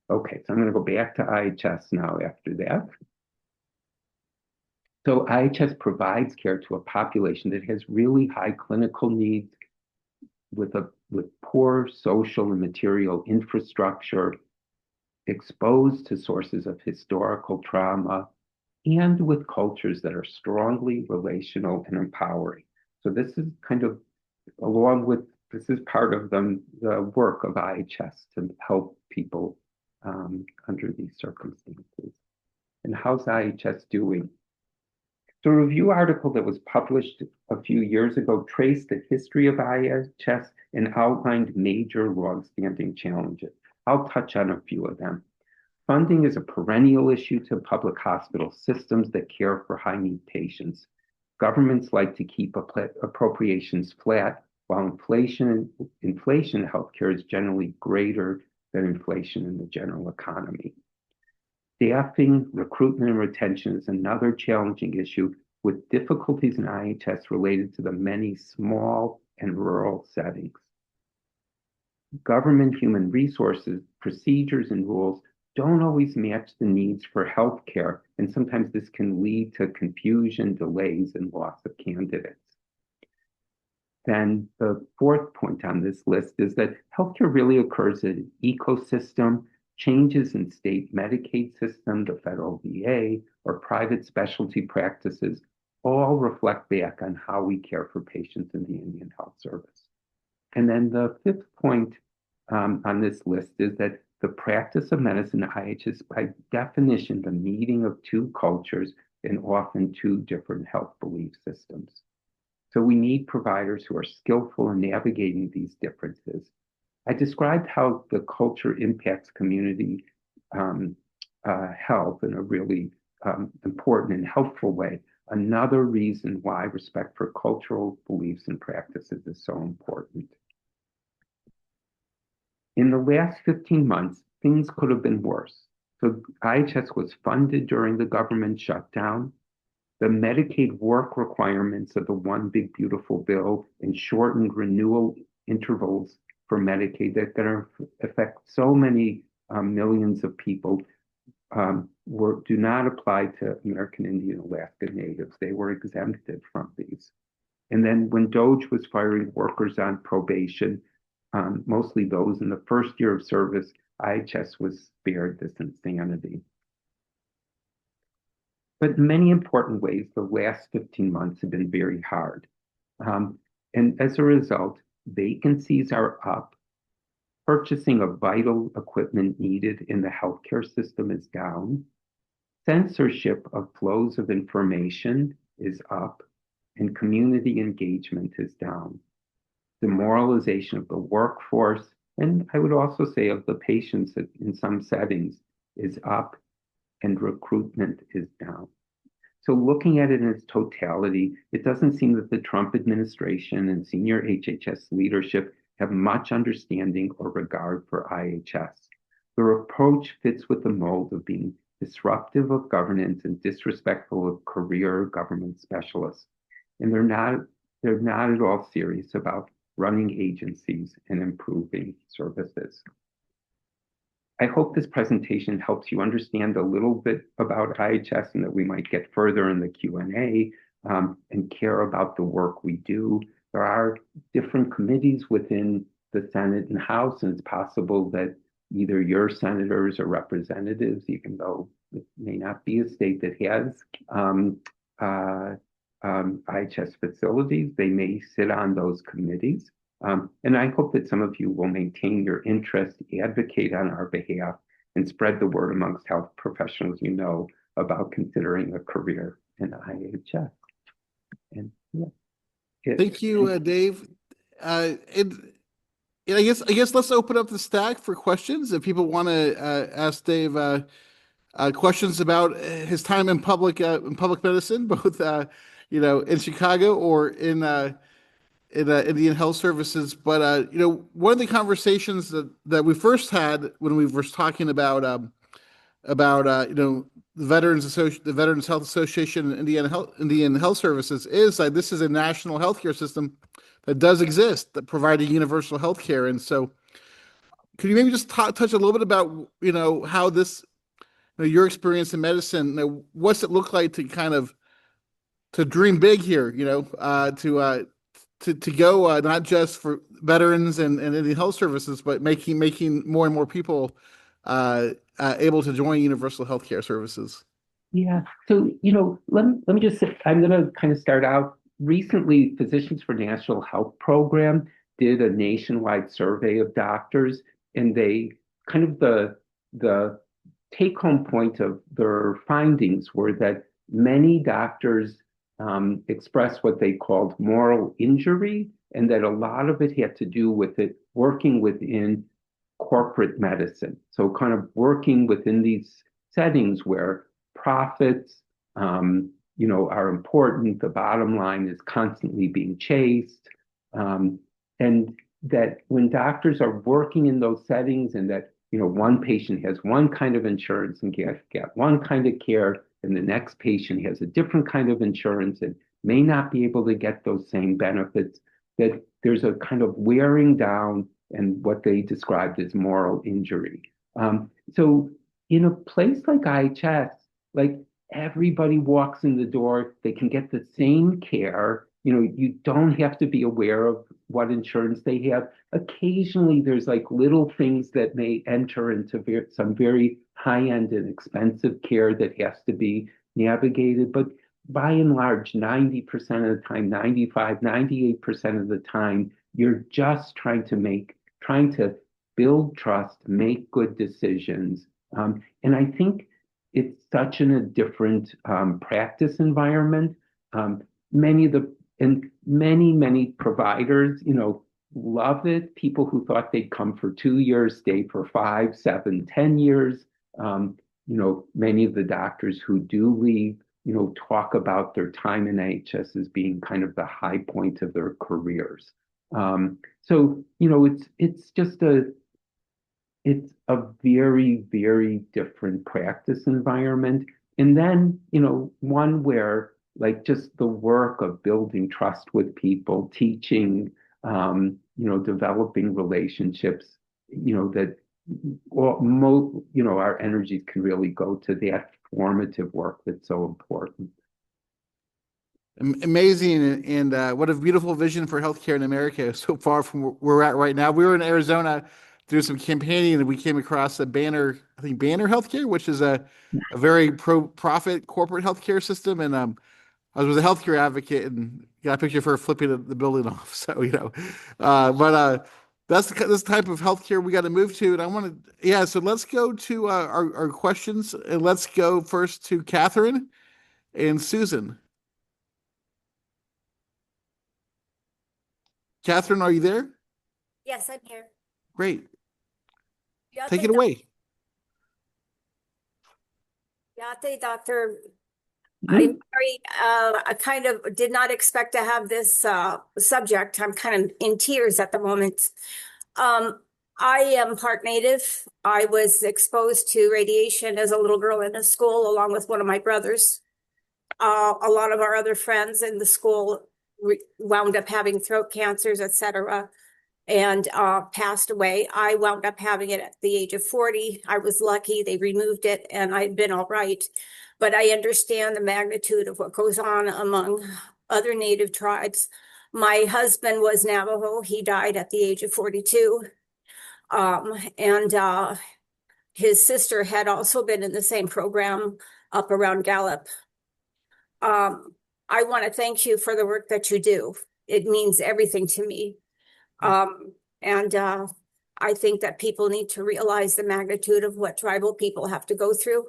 Okay, so I'm going to go back to IHS now after that. So IHS provides care to a population that has really high clinical needs with poor social and material infrastructure, exposed to sources of historical trauma, and with cultures that are strongly relational and empowering. So this is kind of this is part of the work of IHS to help people under these circumstances. And how's IHS doing? So a review article that was published a few years ago traced the history of IHS and outlined major longstanding challenges. I'll touch on a few of them. Funding is a perennial issue to public hospital systems that care for high-need patients. Governments like to keep appropriations flat, while inflation in healthcare is generally greater than inflation in the general economy. Staffing, recruitment, and retention is another challenging issue, with difficulties in IHS related to the many small and rural settings. Government human resources, procedures, and rules don't always match the needs for healthcare, and sometimes this can lead to confusion, delays, and loss of candidates. Then the fourth point on this list is that healthcare really occurs as an ecosystem. Changes in state Medicaid system, the federal VA, or private specialty practices all reflect back on how we care for patients in the Indian Health Service. And then the fifth point on this list is that the practice of medicine at IH is by definition the meeting of two cultures and often two different health belief systems. So we need providers who are skillful in navigating these differences. I described how the culture impacts community health in a really important and helpful way. Another reason why respect for cultural beliefs and practices is so important. In the last 15 months, things could have been worse. So IHS was funded during the government shutdown. The Medicaid work requirements of the One Big Beautiful Bill and shortened renewal intervals for Medicaid that affect so many millions of people do not apply to American Indian Alaska Natives. They were exempted from these. And then when DOJ was firing workers on probation, mostly those in the first year of service, IHS was spared this insanity. But in many important ways, the last 15 months have been very hard. And as a result, vacancies are up. Purchasing of vital equipment needed in the healthcare system is down. Censorship of flows of information is up, and community engagement is down. Demoralization of the workforce, and I would also say of the patients in some settings, is up, and recruitment is down. So looking at it in its totality, it doesn't seem that the Trump administration and senior HHS leadership have much understanding or regard for IHS. Their approach fits with the mold of being disruptive of governance and disrespectful of career government specialists. And they're not at all serious about running agencies and improving services. I hope this presentation helps you understand a little bit about IHS and that we might get further in the Q&A and care about the work we do. There are different committees within the Senate and House, and it's possible that either your senators or representatives, even though it may not be a state that has IHS facilities, they may sit on those committees. And I hope that some of you will maintain your interest, advocate on our behalf, and spread the word amongst health professionals you know about considering a career in IHS. And yeah. Thank you, Dave. And I guess let's open up the stack for questions. If people want to ask Dave questions about his time in public medicine, both in Chicago or in Indian Health Services. But one of the conversations that we first had when we were talking about the Veterans Health Association and Indian Health Services is that this is a national healthcare system that does exist that providing universal health care. And so could you maybe just touch a little bit about how this your experience in medicine, what's it look like to kind of to dream big here, to go not just for veterans and Indian Health Services, but making more and more people able to join universal healthcare services. Yeah. So, let me just say, I'm going to kind of start out. Recently, Physicians for National Health Program did a nationwide survey of doctors, and they kind of the take-home point of their findings were that many doctors expressed what they called moral injury, and that a lot of it had to do with it working within corporate medicine. So kind of working within these settings where profits, are important. The bottom line is constantly being chased. And that when doctors are working in those settings and that, one patient has one kind of insurance and get one kind of care, and the next patient has a different kind of insurance and may not be able to get those same benefits, that there's a kind of wearing down and what they described as moral injury. So in a place like IHS, like everybody walks in the door, they can get the same care. You don't have to be aware of what insurance they have. Occasionally, there's like little things that may enter into some very high-end and expensive care that has to be navigated. But by and large, 90% of the time, 95, 98% of the time, you're just trying to build trust, make good decisions. And I think it's such a different practice environment. Many providers, love it. People who thought they'd come for 2 years stay for 5, 7, 10 years. Many of the doctors who do leave, talk about their time in IHS as being kind of the high point of their careers. So it's a very, very different practice environment. And then, one where like just the work of building trust with people, teaching, developing relationships, that our energies can really go to that formative work that's so important. Amazing, and what a beautiful vision for healthcare in America so far from where we're at right now. We were in Arizona doing some campaigning, and we came across a Banner, I think Banner Healthcare, which is a very pro-profit corporate healthcare system. And I was with a healthcare advocate and got a picture of her flipping the building off. So, but that's the type of healthcare we got to move to. And I want to, yeah, so let's go to our questions, and let's go first to Catherine and Susan. Catherine, are you there? Yes, I'm here. Great. Take Yate, it away. Doctor. I'm very, I kind of did not expect to have this subject. I'm kind of in tears at the moment. I am part Native. I was exposed to radiation as a little girl in a school along with one of my brothers. A lot of our other friends in the school wound up having throat cancers, etc., and passed away. I wound up having it at the age of 40. I was lucky. They removed it and I've been all right. But I understand the magnitude of what goes on among other Native tribes. My husband was Navajo. He died at the age of 42. And his sister had also been in the same program up around Gallup. I want to thank you for the work that you do. It means everything to me. And I think that people need to realize the magnitude of what tribal people have to go through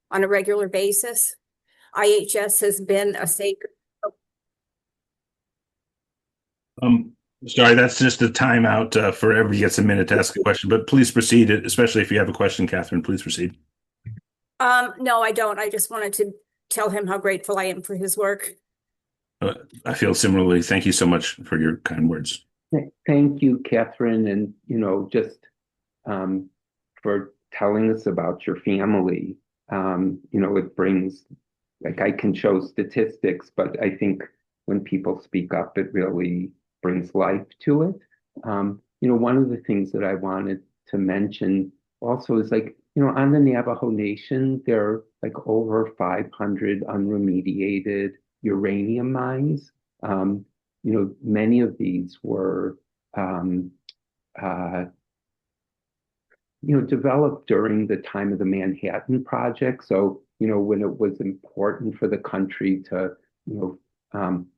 on a regular basis. IHS has been a sacred. Sorry, that's just a timeout for everybody gets a minute to ask a question, but please proceed, especially if you have a question, Catherine, please proceed. No, I don't. I just wanted to tell him how grateful I am for his work. I feel similarly. Thank you so much for your kind words. Thank you, Catherine, and just for telling us about your family. It brings, like, I can show statistics, but I think when people speak up, it really brings life to it. One of the things that I wanted to mention also is, like, on the Navajo Nation, there are like over 500 unremediated uranium mines. Many of these were developed during the time of the Manhattan Project. So, when it was important for the country to,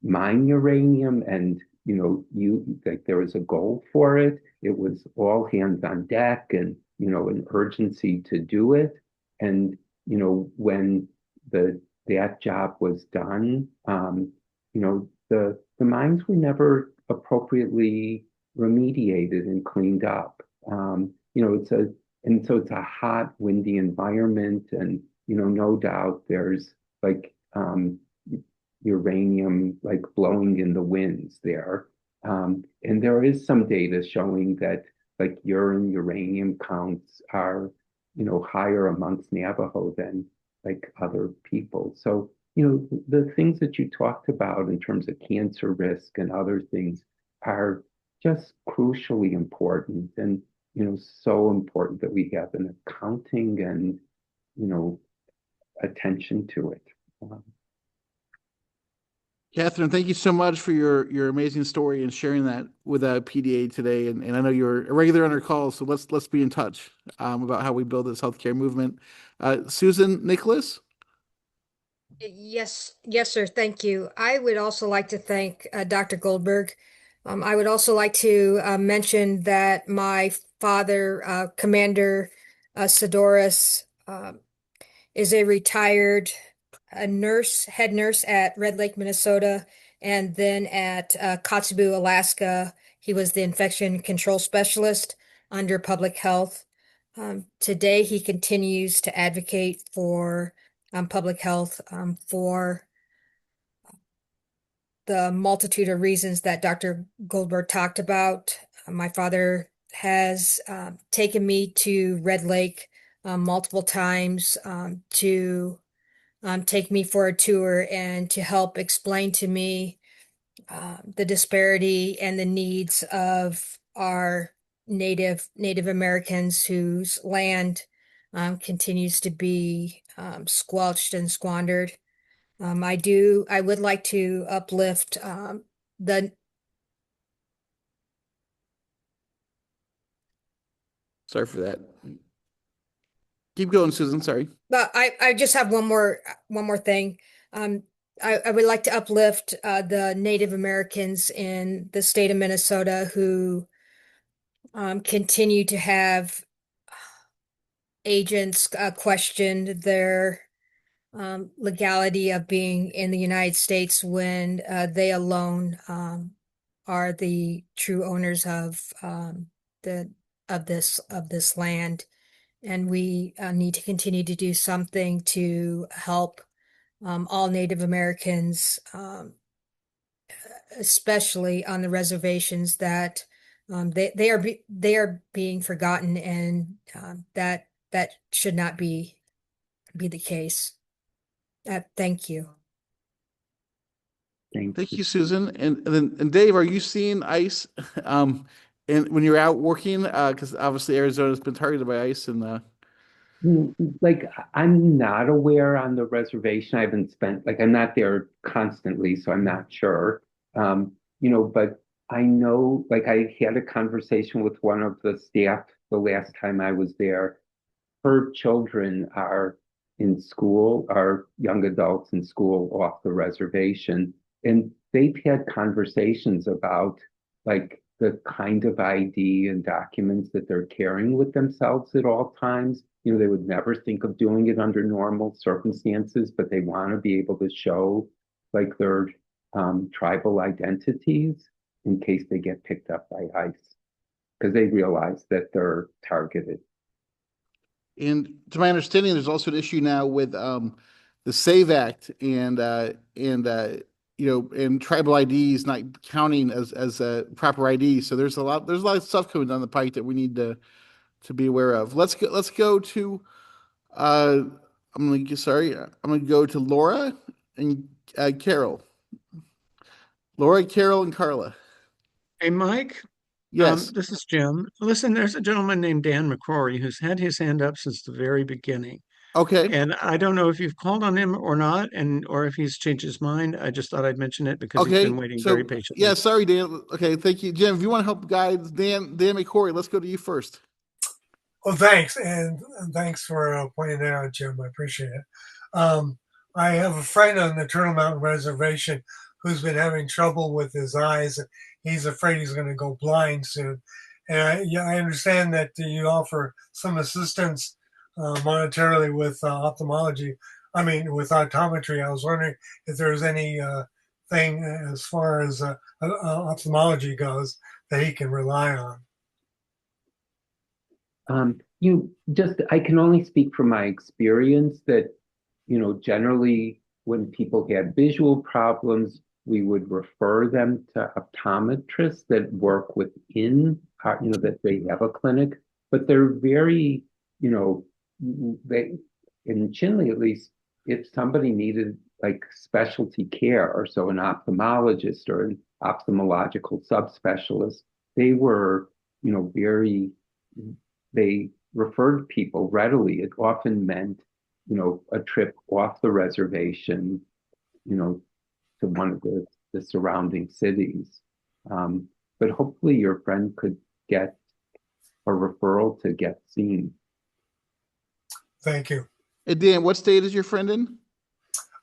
mine uranium and, like, there was a goal for it, it was all hands on deck and, an urgency to do it. And, when that job was done, the mines were never appropriately remediated and cleaned up. So it's a hot, windy environment, and no doubt there's like uranium like blowing in the winds there. And there is some data showing that like uranium counts are higher amongst Navajo than like other people. So the things that you talked about in terms of cancer risk and other things are just crucially important, and so important that we have an accounting and attention to it. Catherine, thank you so much for your amazing story and sharing that with PDA today. And I know you're a regular on our calls, so let's be in touch about how we build this healthcare movement. Susan Nicholas. Yes, sir. Thank you. I would also like to thank Dr. Goldberg. I would also like to mention that my father, Commander Sidoris, is a retired head nurse at Red Lake, Minnesota, and then at Kotzebue, Alaska. He was the infection control specialist under public health. Today, he continues to advocate for public health for the multitude of reasons that Dr. Goldberg talked about. My father has taken me to Red Lake multiple times to take me for a tour and to help explain to me the disparity and the needs of our Native Americans whose land continues to be squelched and squandered. I would like to uplift the. Sorry for that. Keep going, Susan. Sorry. But I just have one more thing. I would like to uplift the Native Americans in the state of Minnesota who continue to have agents question their legality of being in the United States when they alone are the true owners of this land. And we need to continue to do something to help all Native Americans, especially on the reservations that they are being forgotten, and that should not be the case. Thank you. Thank you, Susan. And Dave, are you seeing ice and when you're out working? Because obviously Arizona's been targeted by ice and Like, I'm not aware on the reservation. I haven't spent, like, I'm not there constantly, so I'm not sure. But I know, like, I had a conversation with one of the staff the last time I was there. Her children are in school, are young adults in school off the reservation, and they've had conversations about, like, the kind of ID and documents that they're carrying with themselves at all times. They would never think of doing it under normal circumstances, but they want to be able to show, like, their tribal identities in case they get picked up by ICE, because they realize that they're targeted. And to my understanding, there's also an issue now with the SAVE Act and tribal IDs not counting as a proper ID. So there's a lot of stuff coming down the pike that we need to be aware of. Let's go to I'm gonna go to Laura and Carol. Laura, Carol, and Carla. Hey, Mike. Yes. This is Jim. Listen, there's a gentleman named Dan McCrory who's had his hand up since the very beginning. Okay. And I don't know if you've called on him or not, or if he's changed his mind. I just thought I'd mention it because he's been waiting very patiently. Yeah, sorry, Dan. Okay, thank you. Jim, if you want to help guide Dan McCrory, let's go to you first. Well, thanks. And thanks for pointing that out, Jim. I appreciate it. I have a friend on the Turtle Mountain Reservation who's been having trouble with his eyes. He's afraid he's going to go blind soon. And I understand that you offer some assistance monetarily with optometry. I was wondering if there's any thing as far as ophthalmology goes that he can rely on. I can only speak from my experience that, generally when people had visual problems, we would refer them to optometrists that work within, that they have a clinic, but they're very, they, in Chinle at least, if somebody needed like specialty care, or so an ophthalmologist or an ophthalmological subspecialist, they were, they referred people readily. It often meant, a trip off the reservation, to one of the surrounding cities. But hopefully your friend could get a referral to get seen. Thank you. Hey, Dan, what state is your friend in?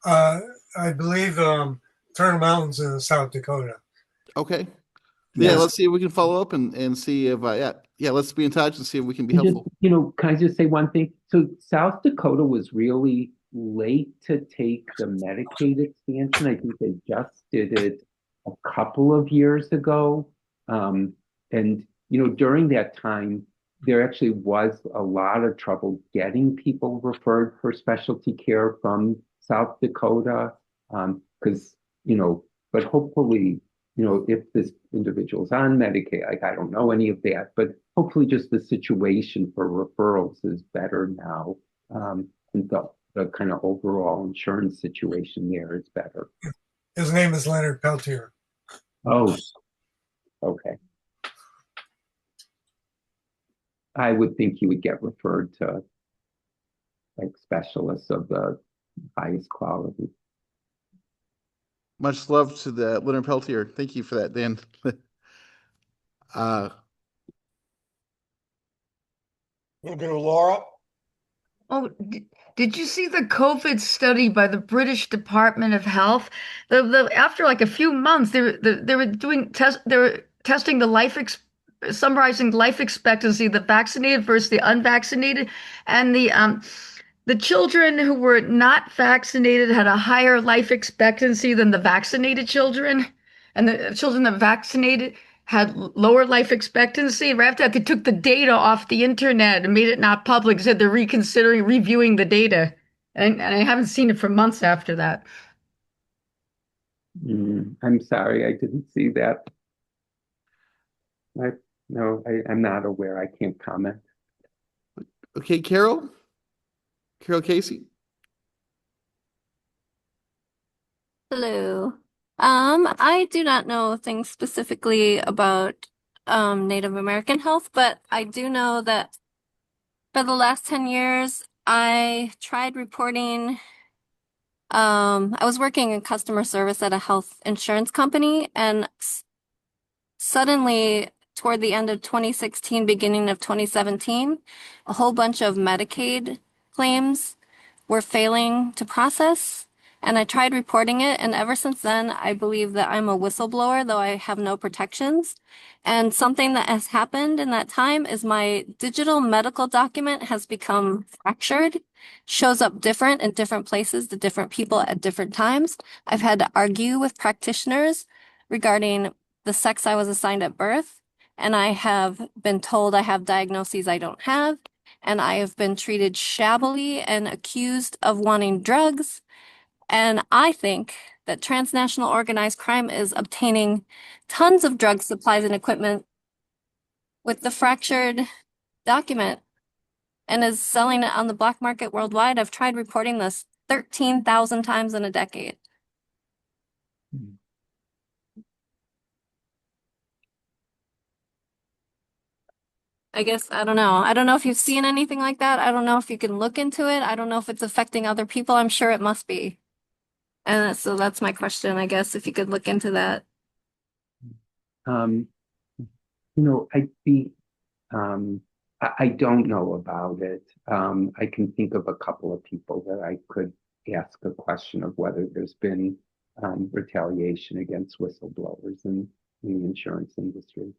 I believe Turtle Mountains in South Dakota. Okay. Yes. Yeah, let's see if we can follow up and see if let's be in touch and see if we can be helpful. Can I just say one thing? So South Dakota was really late to take the Medicaid expansion. I think they just did it a couple of years ago. And during that time, there actually was a lot of trouble getting people referred for specialty care from South Dakota. Because, but hopefully, if this individual's on Medicaid, like, I don't know any of that, but hopefully just the situation for referrals is better now. And the kind of overall insurance situation there is better. His name is Leonard Peltier. Oh, okay. I would think he would get referred to like specialists of the highest quality. Much love to the Leonard Peltier. Thank you for that, Dan. uh, We'll go to Laura. Oh, did you see the COVID study by the British Department of Health? After like a few months, they were doing they were testing the summarizing life expectancy, the vaccinated versus the unvaccinated, and the children who were not vaccinated had a higher life expectancy than the vaccinated children, and the children that vaccinated had lower life expectancy. Right after that, they took the data off the internet and made it not public, said they're reviewing the data. And I haven't seen it for months after that. I'm sorry, I didn't see that. No, I'm not aware. I can't comment. okay, Carol Casey. Hello. I do not know things specifically about Native American health, but I do know that for the last 10 years, I tried reporting. I was working in customer service at a health insurance company, and suddenly, toward the end of 2016, beginning of 2017, a whole bunch of Medicaid claims were failing to process. And I tried reporting it. And ever since then, I believe that I'm a whistleblower, though I have no protections. And something that has happened in that time is my digital medical document has become fractured, shows up different in different places to different people at different times. I've had to argue with practitioners regarding the sex I was assigned at birth. And I have been told I have diagnoses I don't have. And I have been treated shabbily and accused of wanting drugs. And I think that transnational organized crime is obtaining tons of drug supplies and equipment with the fractured document and is selling it on the black market worldwide. I've tried reporting this 13,000 times in a decade. I guess, I don't know. I don't know if you've seen anything like that. I don't know if you can look into it. I don't know if it's affecting other people. I'm sure it must be. And so that's my question, I guess, if you could look into that. I think I don't know about it. I can think of a couple of people that I could ask a question of whether there's been retaliation against whistleblowers in the insurance industry.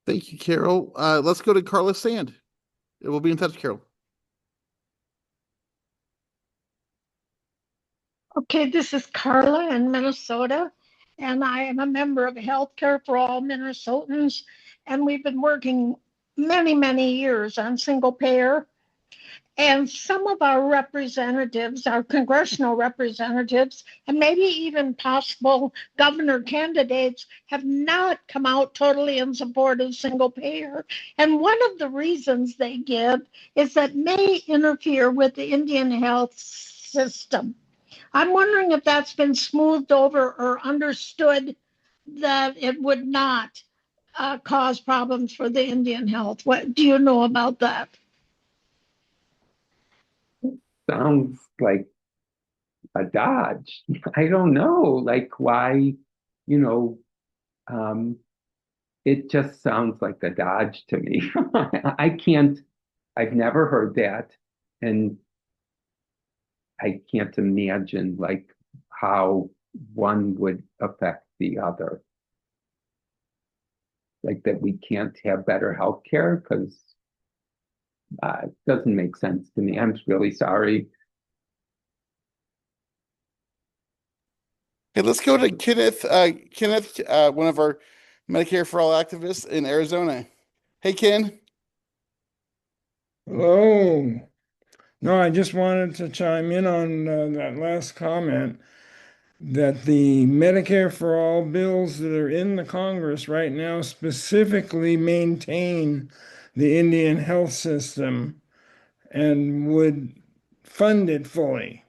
Thank you, Carol. Let's go to Carla Sand. We'll be in touch, Carol. Okay, this is Carla in Minnesota, and I am a member of Healthcare for All Minnesotans, and we've been working many, many years on single payer. And some of our representatives, our congressional representatives, and maybe even possible governor candidates have not come out totally in support of single payer. And one of the reasons they give is that may interfere with the Indian health system. I'm wondering if that's been smoothed over or understood that it would not cause problems for the Indian health. What do you know about that? Sounds like a dodge. I don't know, like why, it just sounds like a dodge to me. I've never heard that. And I can't imagine like how one would affect the other. Like that we can't have better health care because it doesn't make sense to me. I'm really sorry. Hey, let's go to Kenneth. Kenneth, one of our Medicare for All activists in Arizona. Hey, Ken. Hello. No, I just wanted to chime in on that last comment that the Medicare for All bills that are in the Congress right now specifically maintain the Indian health system and would fund it fully.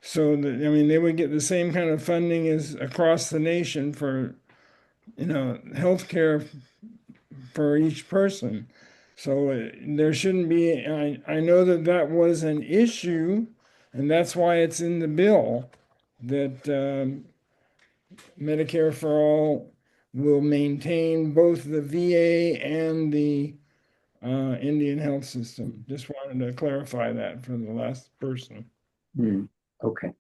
So that, I mean, they would get the same kind of funding as across the nation for, healthcare for each person. So there shouldn't be, I know that that was an issue, and that's why it's in the bill that Medicare for All will maintain both the VA and the Indian health system. Just wanted to clarify that for the last person. Okay.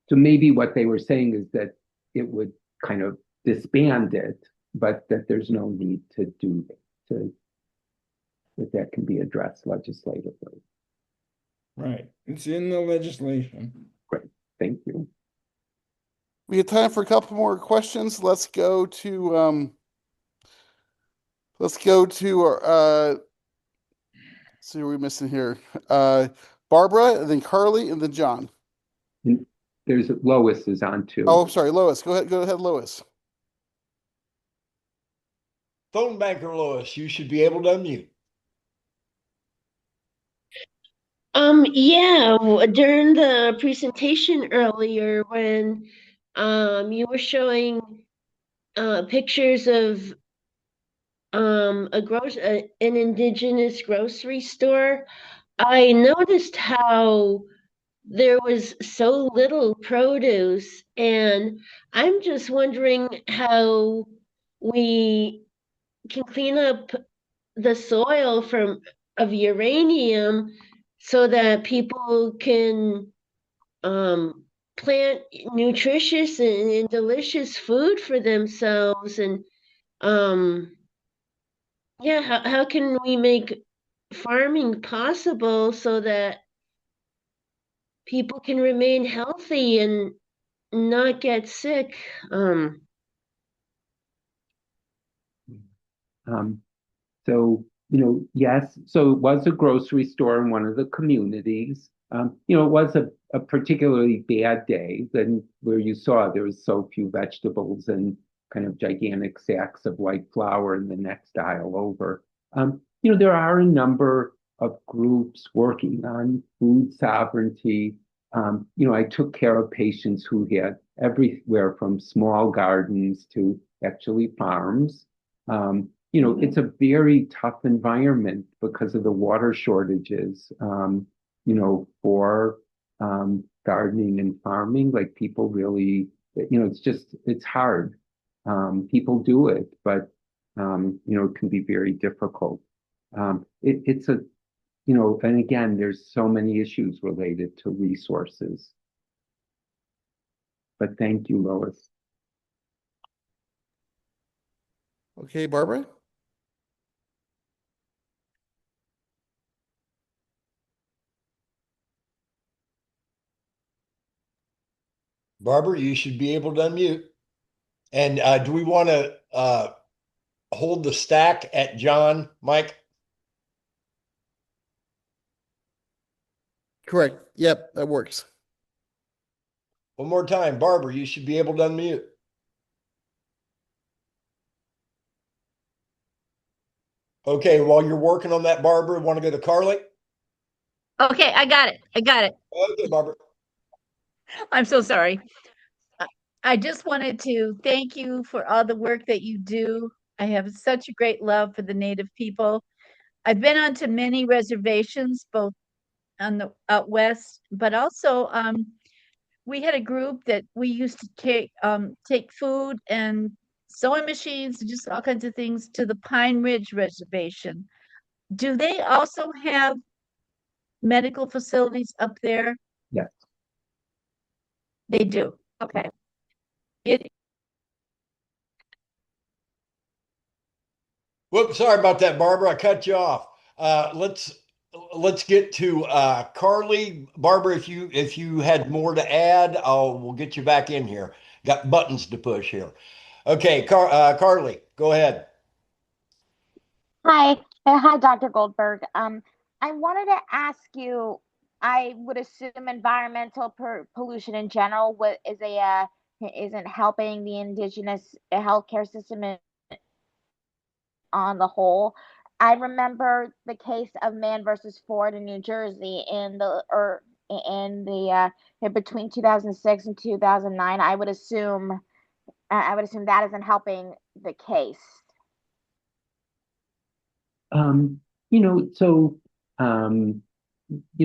So maybe what they were saying is that it would kind of disband it, but that there's no need to do that can be addressed legislatively. Right. It's in the legislation. Great. Thank you. We have time for a couple more questions. Let's go to let's see what we're missing here. Barbara, and then Carly, and then John. And there's Lois is on too. Oh, I'm sorry, Lois. Go ahead, Lois. Phone banker Lois, you should be able to unmute. Yeah, during the presentation earlier when you were showing pictures of an indigenous grocery store, I noticed how there was so little produce, and I'm just wondering how we can clean up the soil of uranium so that people can plant nutritious and delicious food for themselves. And yeah, how can we make farming possible so that people can remain healthy and not get sick? So, yes, so it was a grocery store in one of the communities. It was a particularly bad day then where you saw there was so few vegetables and kind of gigantic sacks of white flour in the next aisle over. There are a number of groups working on food sovereignty. I took care of patients who had everywhere from small gardens to actually farms. It's a very tough environment because of the water shortages, for gardening and farming. Like people really, it's hard. People do it, but, it can be very difficult. It's a, and again, there's so many issues related to resources. But thank you, Lois. Okay, Barbara. Barbara, you should be able to unmute. And do we want to hold the stack at John, Mike? Correct. Yep, that works. One more time, Barbara, you should be able to unmute. Okay, while you're working on that, Barbara, want to go to Carly? Okay, I got it. Okay, Barbara. I'm so sorry. I just wanted to thank you for all the work that you do. I have such a great love for the Native people. I've been onto many reservations, both on the out west, but also we had a group that we used to take food and sewing machines, just all kinds of things to the Pine Ridge Reservation. Do they also have medical facilities up there? Yes. They do. Okay. It Whoops, sorry about that, Barbara. I cut you off. Let's get to Carly. Barbara, if you had more to add, we'll get you back in here. Got buttons to push here. Okay, Carly, go ahead. Hi. Hi, Dr. Goldberg. I wanted to ask you, I would assume environmental pollution in general isn't helping the indigenous healthcare system on the whole. I remember the case of Man versus Ford in New Jersey between 2006 and 2009. I would assume that isn't helping the case. Um, so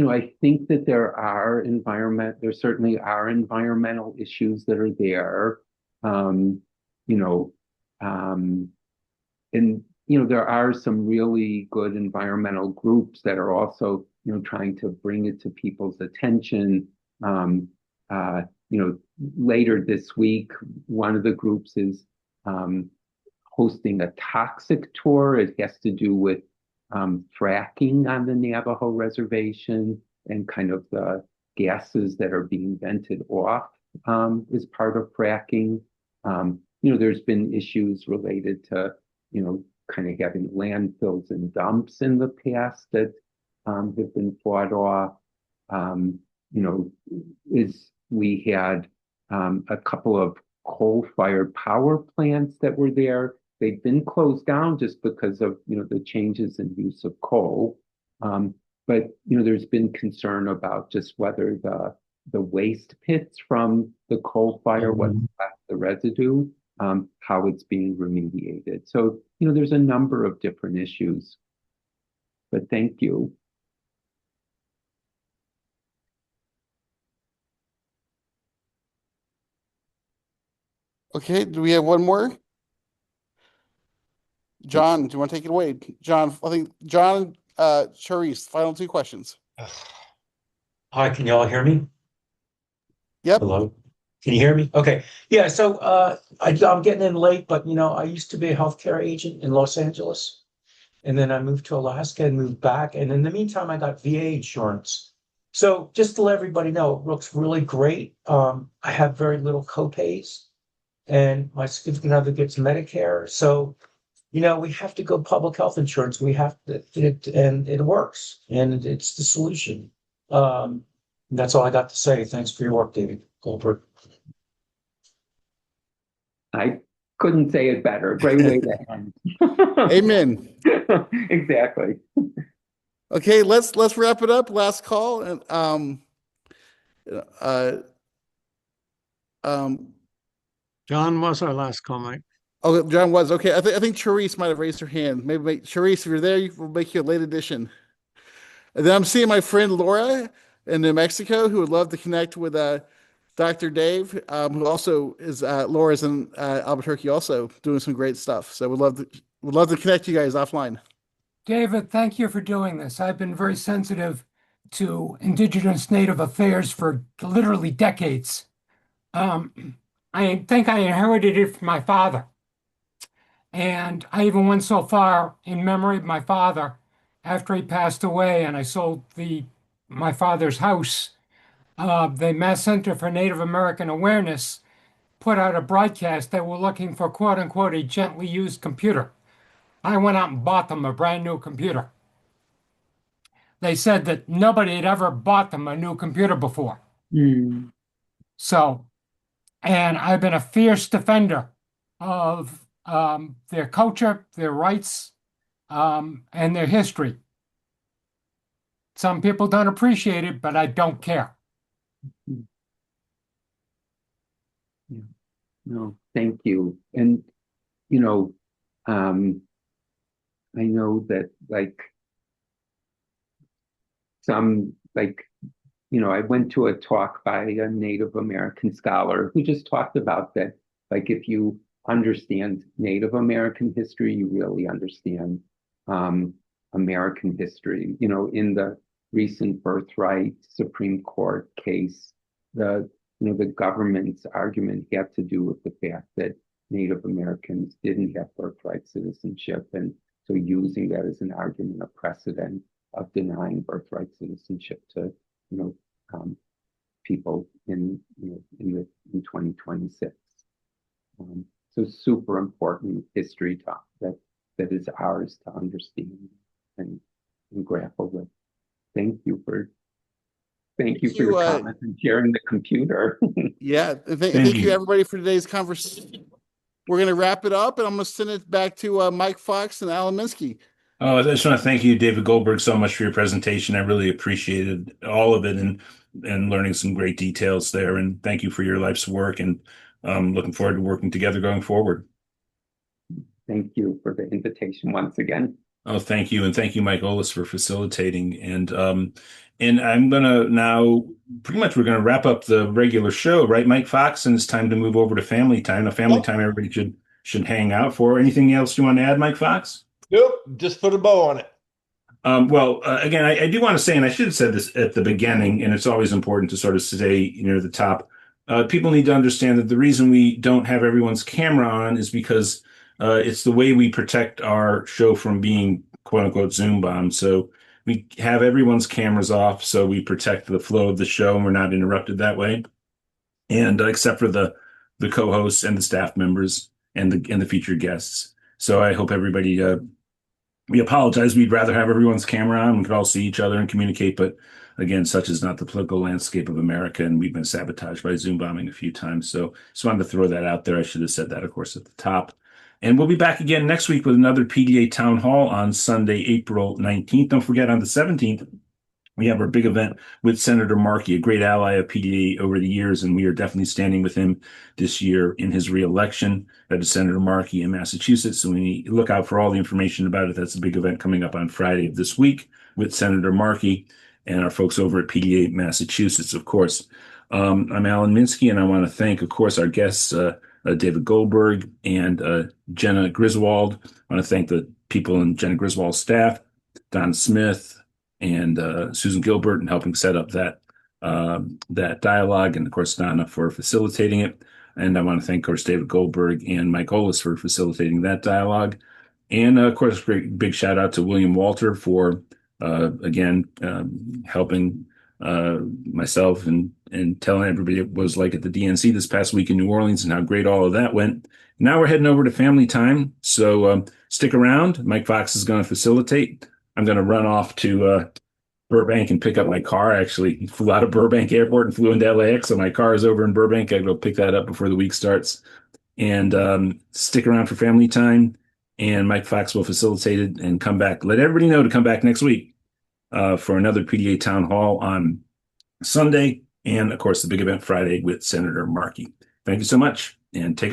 I think that there certainly are environmental issues that are there. Um, you know, um, and there are some really good environmental groups that are also trying to bring it to people's attention. Um, uh, Later this week, one of the groups is um, hosting a toxic tour. It has to do with fracking on the Navajo reservation and kind of the gases that are being vented off as part of fracking. There's been issues related to, kind of having landfills and dumps in the past that have been fought off. Um, is we had a couple of coal-fired power plants that were there. They've been closed down just because of the changes in use of coal. But there's been concern about just whether the waste pits from the coal fire, what's left, the residue, how it's being remediated. So there's a number of different issues. But thank you. Okay, do we have one more? John, do you want to take it away? John, I think John, Charisse, final two questions. Hi, can y'all hear me? Yep. Hello. Can you hear me? Okay. Yeah, so I'm getting in late, but I used to be a healthcare agent in Los Angeles, and then I moved to Alaska and moved back. And in the meantime, I got VA insurance. So just to let everybody know, it looks really great. I have very little copays, and my significant other gets Medicare. So we have to go public health insurance. We have to, and it works, and it's the solution. That's all I got to say. Thanks for your work, David Goldberg. I couldn't say it better. Great way to end. Amen. Exactly. Okay, let's wrap it up. Last call, and John was our last call, Mike. Oh, John was okay. I think Charisse might have raised her hand. Maybe Charisse, if you're there, we'll make you a late addition. And then I'm seeing my friend Laura in New Mexico, who would love to connect with Dr. Dave, who also is Laura's in Albuquerque, also doing some great stuff. So would love to connect you guys offline. David, thank you for doing this. I've been very sensitive to Indigenous Native affairs for literally decades. I think I inherited it from my father. And I even went so far in memory of my father after he passed away and I sold my father's house. The Mass Center for Native American Awareness put out a broadcast that were looking for quote unquote a gently used computer. I went out and bought them a brand new computer. They said that nobody had ever bought them a new computer before. So, and I've been a fierce defender of their culture, their rights, and their history. Some people don't appreciate it, but I don't care. No, thank you. And, I know that I went to a talk by a Native American scholar who just talked about that, if you understand Native American history, you really understand American history. In the recent birthright Supreme Court case, the government's argument had to do with the fact that Native Americans didn't have birthright citizenship, and so using that as an argument of precedent of denying birthright citizenship to people in 2026. So super important history talk that is ours to understand and grapple with. Thank you for your comments and sharing the computer. Yeah, thank you everybody for today's conversation. We're going to wrap it up, and I'm going to send it back to Mike Fox and Alan Minsky. Oh, I just want to thank you, David Goldberg, so much for your presentation. I really appreciated all of it and learning some great details there. And thank you for your life's work, and looking forward to working together going forward. Thank you for the invitation once again. Oh, thank you, and thank you, Mike Olis, for facilitating. And I'm gonna now pretty much we're gonna wrap up the regular show, right, Mike Fox? And it's time to move over to family time. Now, family Yep. time, everybody should hang out for. Anything else you want to add, Mike Fox? Nope, just put a bow on it. Again, I do want to say, and I should have said this at the beginning, and it's always important to sort of say near the top. People need to understand that the reason we don't have everyone's camera on is because it's the way we protect our show from being quote unquote Zoom bombed. So we have everyone's cameras off, so we protect the flow of the show, and we're not interrupted that way. And except for the co-hosts and the staff members and the featured guests. So I hope everybody we apologize. We'd rather have everyone's camera on. We could all see each other and communicate, but again, such is not the political landscape of America, and we've been sabotaged by Zoom bombing a few times. So just wanted to throw that out there. I should have said that, of course, at the top. And we'll be back again next week with another PDA Town Hall on Sunday, April 19th. Don't forget, on the 17th, we have our big event with Senator Markey, a great ally of PDA over the years, and we are definitely standing with him this year in his reelection. That is Senator Markey in Massachusetts. So we look out for all the information about it. That's a big event coming up on Friday of this week with Senator Markey and our folks over at PDA Massachusetts, of course. I'm Alan Minsky, and I want to thank, of course, our guests, David Goldberg and Jena Griswold. I want to thank the people in Jena Griswold's staff, Don Smith, and Susan Gilbert in helping set up that dialogue, and of course Donna for facilitating it. And I want to thank, of course, David Goldberg and Mike Olis for facilitating that dialogue. And of course, great big shout out to William Walter for again helping myself and telling everybody what it was like at the DNC this past week in New Orleans and how great all of that went. Now we're heading over to family time, so stick around. Mike Fox is going to facilitate. I'm going to run off to Burbank and pick up my car. I actually flew out of Burbank Airport and flew into LAX, so my car is over in Burbank. I go pick that up before the week starts. And stick around for family time, and Mike Fox will facilitate it and come back. Let everybody know to come back next week for another PDA Town Hall on Sunday, and of course the big event Friday with Senator Markey. Thank you so much, and take